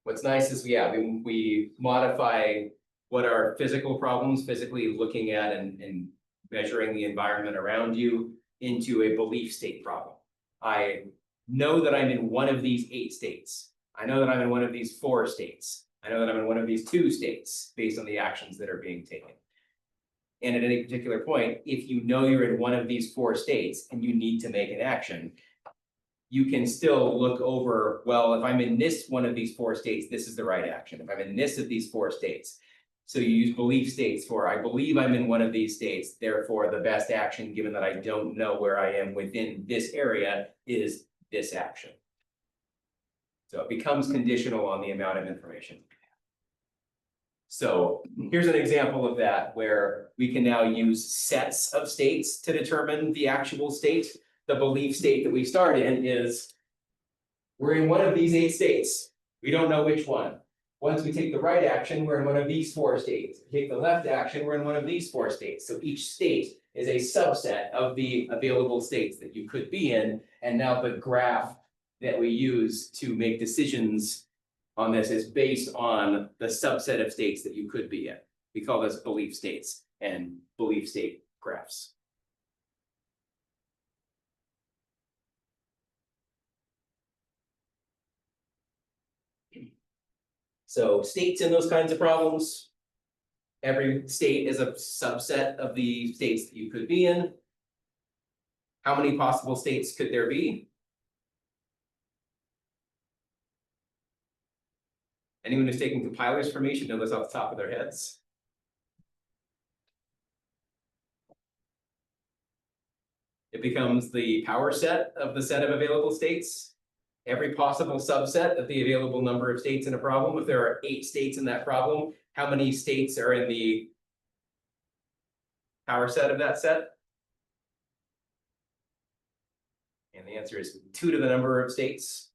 What's nice is, yeah, we modify what are physical problems, physically looking at and measuring the environment around you, into a belief state problem. I know that I'm in one of these 8 states. I know that I'm in one of these 4 states. I know that I'm in one of these 2 states based on the actions that are being taken. And at any particular point, if you know you're in one of these 4 states and you need to make an action, you can still look over, well, if I'm in this one of these 4 states, this is the right action. If I'm in this of these 4 states. So you use belief states for, I believe I'm in one of these states, therefore the best action, given that I don't know where I am within this area, is this action. So it becomes conditional on the amount of information. So here's an example of that, where we can now use sets of states to determine the actual state. The belief state that we start in is, we're in one of these 8 states. We don't know which one. Once we take the right action, we're in one of these 4 states. We take the left action, we're in one of these 4 states. So each state is a subset of the available states that you could be in. And now the graph that we use to make decisions on this is based on the subset of states that you could be in. We call this belief states and belief state graphs. So states in those kinds of problems. Every state is a subset of the states that you could be in. How many possible states could there be? Anyone who's taking compilers from me should know this off the top of their heads. It becomes the power set of the set of available states. Every possible subset of the available number of states in a problem. If there are 8 states in that problem, how many states are in the power set of that set? And the answer is 2 to the number of states.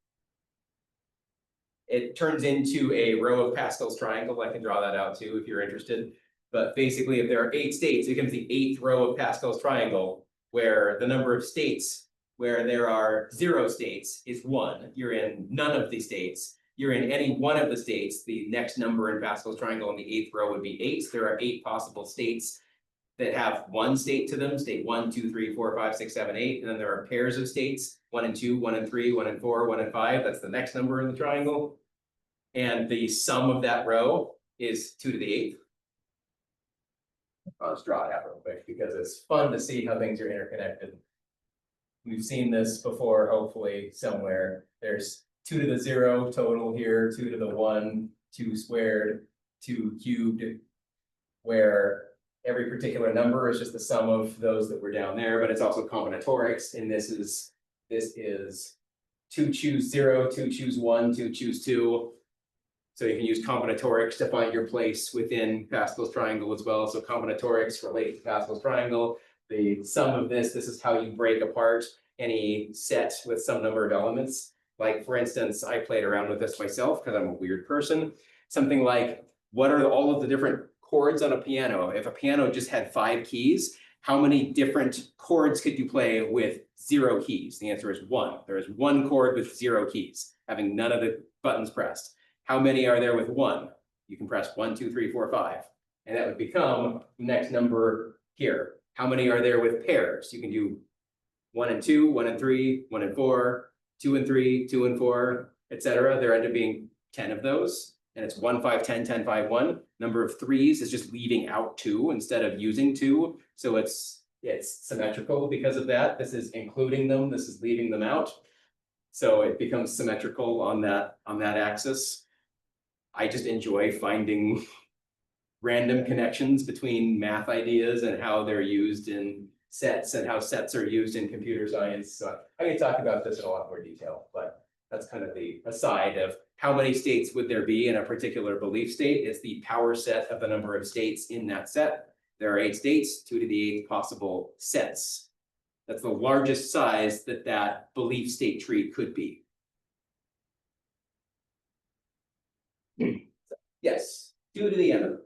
It turns into a row of Pascal's triangle. I can draw that out too if you're interested. But basically, if there are 8 states, it becomes the 8th row of Pascal's triangle. where the number of states where there are 0 states is 1. You're in none of the states. You're in any one of the states. The next number in Pascal's triangle on the 8th row would be 8. There are 8 possible states that have 1 state to them, state 1, 2, 3, 4, 5, 6, 7, 8. And then there are pairs of states, 1 and 2, 1 and 3, 1 and 4, 1 and 5. That's the next number in the triangle. And the sum of that row is 2 to the 8th. I'll just draw it out real quick because it's fun to see how things are interconnected. We've seen this before, hopefully somewhere. There's 2 to the 0 total here, 2 to the 1, 2 squared, 2 cubed, where every particular number is just the sum of those that were down there, but it's also combinatorics, and this is 2 choose 0, 2 choose 1, 2 choose 2. So you can use combinatorics to find your place within Pascal's triangle as well. So combinatorics relate to Pascal's triangle. The sum of this is how you break apart any set with some number of elements. Like, for instance, I played around with this myself because I'm a weird person. Something like, what are all of the different chords on a piano? If a piano just had 5 keys, how many different chords could you play with 0 keys? The answer is 1. There is 1 chord with 0 keys, having none of the buttons pressed. How many are there with 1? You can press 1, 2, 3, 4, 5. And that would become the next number here. How many are there with pairs? You can do 1 and 2, 1 and 3, 1 and 4, 2 and 3, 2 and 4, etc. There end up being 10 of those. And it's 1, 5, 10, 10, 5, 1. Number of 3s is just leaving out 2 instead of using 2. So it's symmetrical because of that. This is including them. This is leaving them out. So it becomes symmetrical on that axis. I just enjoy finding random connections between math ideas and how they're used in sets and how sets are used in computer science. So I can talk about this in a lot more detail, but that's kind of the aside of how many states would there be in a particular belief state. It's the power set of the number of states in that set. There are 8 states, 2 to the 8th possible sets. That's the largest size that belief state tree could be. Yes, 2 to the n.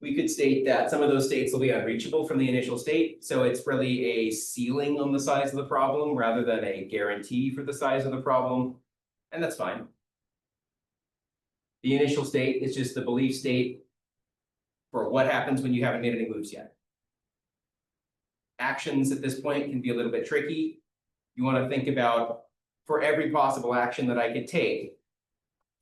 We could state that some of those states will be unreachable from the initial state, so it's really a ceiling on the size of the problem rather than a guarantee for the size of the problem, and that's fine. The initial state is just the belief state for what happens when you haven't made any moves yet. Actions at this point can be a little bit tricky. You want to think about, for every possible action that I could take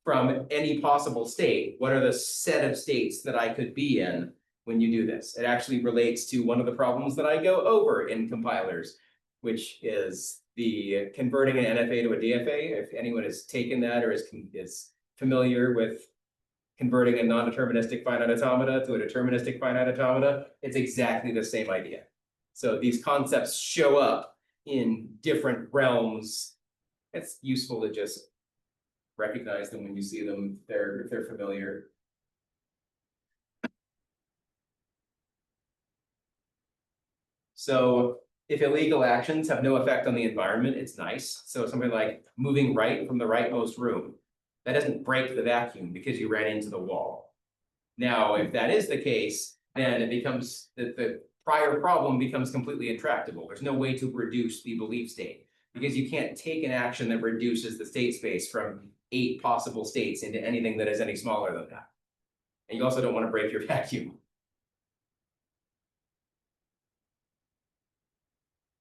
from any possible state, what are the set of states that I could be in when you do this? It actually relates to one of the problems that I go over in compilers, which is the converting an NFA to a DFA. If anyone has taken that or is familiar with converting a non-deterministic finite automata to a deterministic finite automata, it's exactly the same idea. So these concepts show up in different realms. It's useful to just recognize them when you see them, if they're familiar. So if illegal actions have no effect on the environment, it's nice. So something like moving right from the rightmost room, that doesn't break the vacuum because you ran into the wall. Now, if that is the case, then it becomes the prior problem becomes completely intractable. There's no way to reduce the belief state because you can't take an action that reduces the state space from 8 possible states into anything that is any smaller than that. And you also don't want to break your vacuum.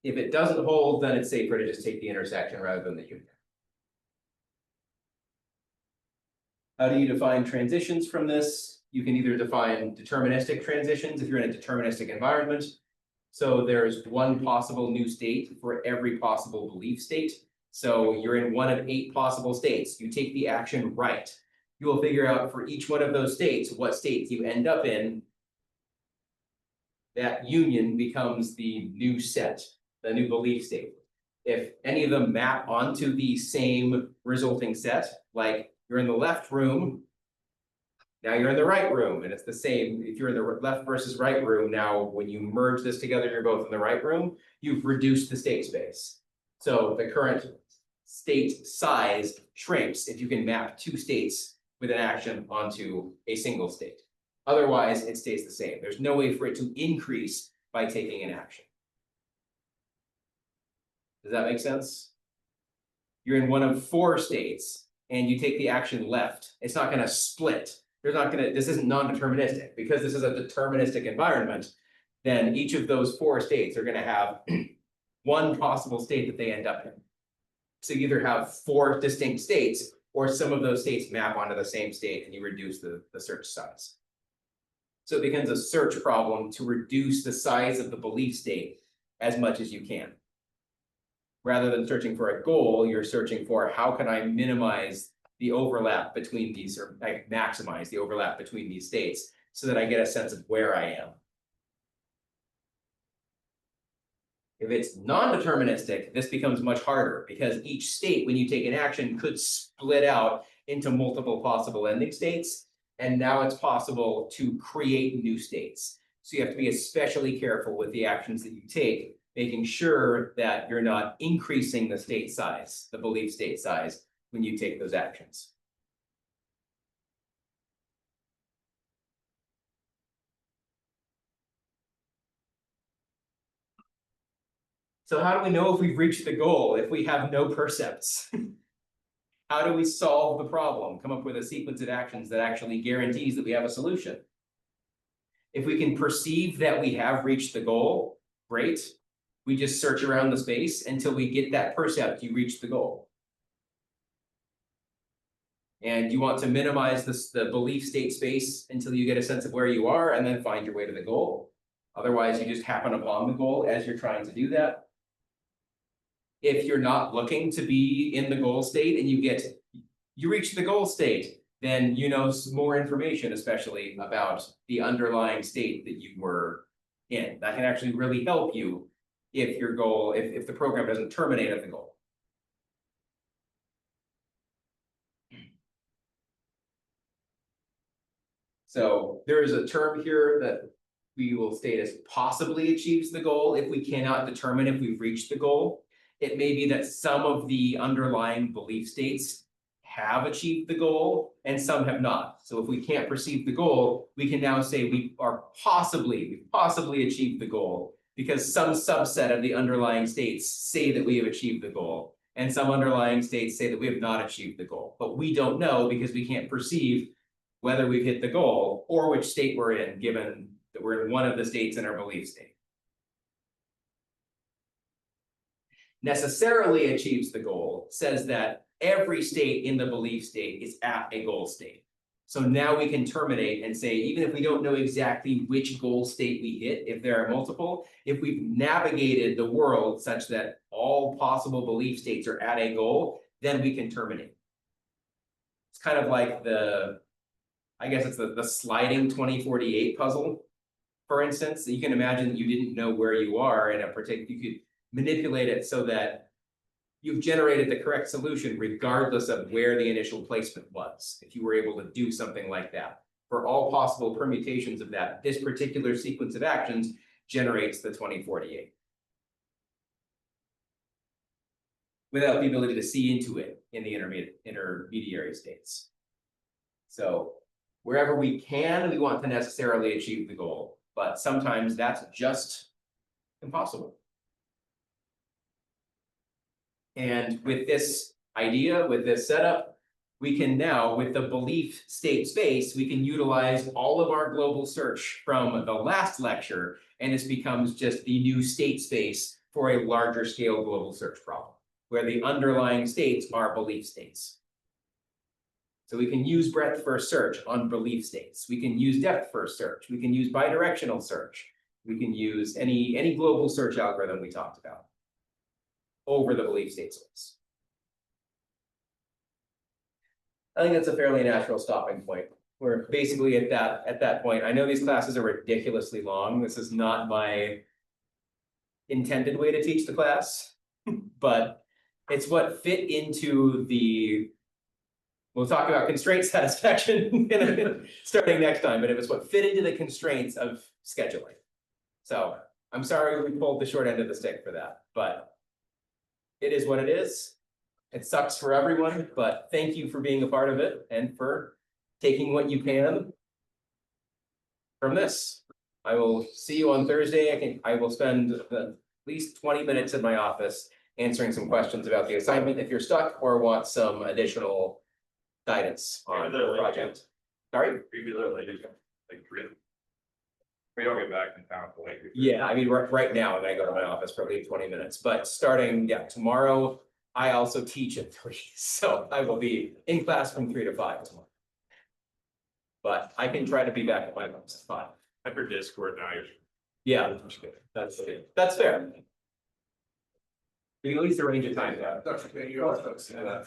If it doesn't hold, then it's safer to just take the intersection rather than the union. How do you define transitions from this? You can either define deterministic transitions if you're in a deterministic environment. So there's one possible new state for every possible belief state. So you're in one of 8 possible states. You take the action right. You will figure out for each one of those states what states you end up in. That union becomes the new set, the new belief state. If any of them map onto the same resulting set, like you're in the left room, now you're in the right room, and it's the same. If you're in the left versus right room, now when you merge this together, you're both in the right room, you've reduced the state space. So the current state size shrinks if you can map 2 states with an action onto a single state. Otherwise, it stays the same. There's no way for it to increase by taking an action. Does that make sense? You're in one of 4 states and you take the action left, it's not gonna split. This isn't non-deterministic, because this is a deterministic environment, then each of those 4 states are gonna have one possible state that they end up in. So you either have 4 distinct states, or some of those states map onto the same state and you reduce the search size. So it becomes a search problem to reduce the size of the belief state as much as you can. Rather than searching for a goal, you're searching for how can I minimize the overlap between these, or like maximize the overlap between these states so that I get a sense of where I am. If it's non-deterministic, this becomes much harder because each state, when you take an action, could split out into multiple possible ending states. And now it's possible to create new states. So you have to be especially careful with the actions that you take, making sure that you're not increasing the state size, the belief state size, when you take those actions. So how do we know if we've reached the goal if we have no percepts? How do we solve the problem? Come up with a sequence of actions that actually guarantees that we have a solution. If we can perceive that we have reached the goal, great. We just search around the space until we get that percept you reached the goal. And you want to minimize the belief state space until you get a sense of where you are and then find your way to the goal. Otherwise, you just happen upon the goal as you're trying to do that. If you're not looking to be in the goal state and you reach the goal state, then you know some more information, especially about the underlying state that you were in. That can actually really help you if your goal, if the program doesn't terminate at the goal. So there is a term here that we will state as possibly achieves the goal if we cannot determine if we've reached the goal. It may be that some of the underlying belief states have achieved the goal and some have not. So if we can't perceive the goal, we can now say we've possibly achieved the goal because some subset of the underlying states say that we have achieved the goal and some underlying states say that we have not achieved the goal. But we don't know because we can't perceive whether we've hit the goal or which state we're in, given that we're in one of the states in our belief state. Necessarily achieves the goal says that every state in the belief state is at a goal state. So now we can terminate and say, even if we don't know exactly which goal state we hit, if there are multiple, if we've navigated the world such that all possible belief states are at a goal, then we can terminate. It's kind of like I guess it's the sliding 2048 puzzle, for instance. You can imagine that you didn't know where you are in a particular, you could manipulate it so that you've generated the correct solution regardless of where the initial placement was, if you were able to do something like that. For all possible permutations of that, this particular sequence of actions generates the 2048. Without the ability to see into it in the intermediary states. So wherever we can, we want to necessarily achieve the goal, but sometimes that's just impossible. And with this idea, with this setup, we can now, with the belief state space, we can utilize all of our global search from the last lecture, and this becomes just the new state space for a larger scale global search problem, where the underlying states are belief states. So we can use breadth first search on belief states. We can use depth first search. We can use bidirectional search. We can use any global search algorithm we talked about over the belief state space. I think that's a fairly natural stopping point. We're basically at that point. I know these classes are ridiculously long. This is not my intended way to teach the class, but it's what fit into the, we'll talk about constraint satisfaction starting next time, but it was what fit into the constraints of scheduling. So I'm sorry we pulled the short end of the stick for that, but it is what it is. It sucks for everyone, but thank you for being a part of it and for taking what you can from this. I will see you on Thursday. I think I will spend at least 20 minutes in my office answering some questions about the assignment if you're stuck or want some additional guidance on the project. Sorry? We don't get back in town till like. Yeah, I mean, right now, I'm gonna go to my office for at least 20 minutes, but starting, yeah, tomorrow, I also teach at 3, so I will be in class from 3 to 5 tomorrow. But I can try to be back at my office at 5. I for Discord now, you're. Yeah, that's fair. We can at least arrange a time. That's okay, you also see that.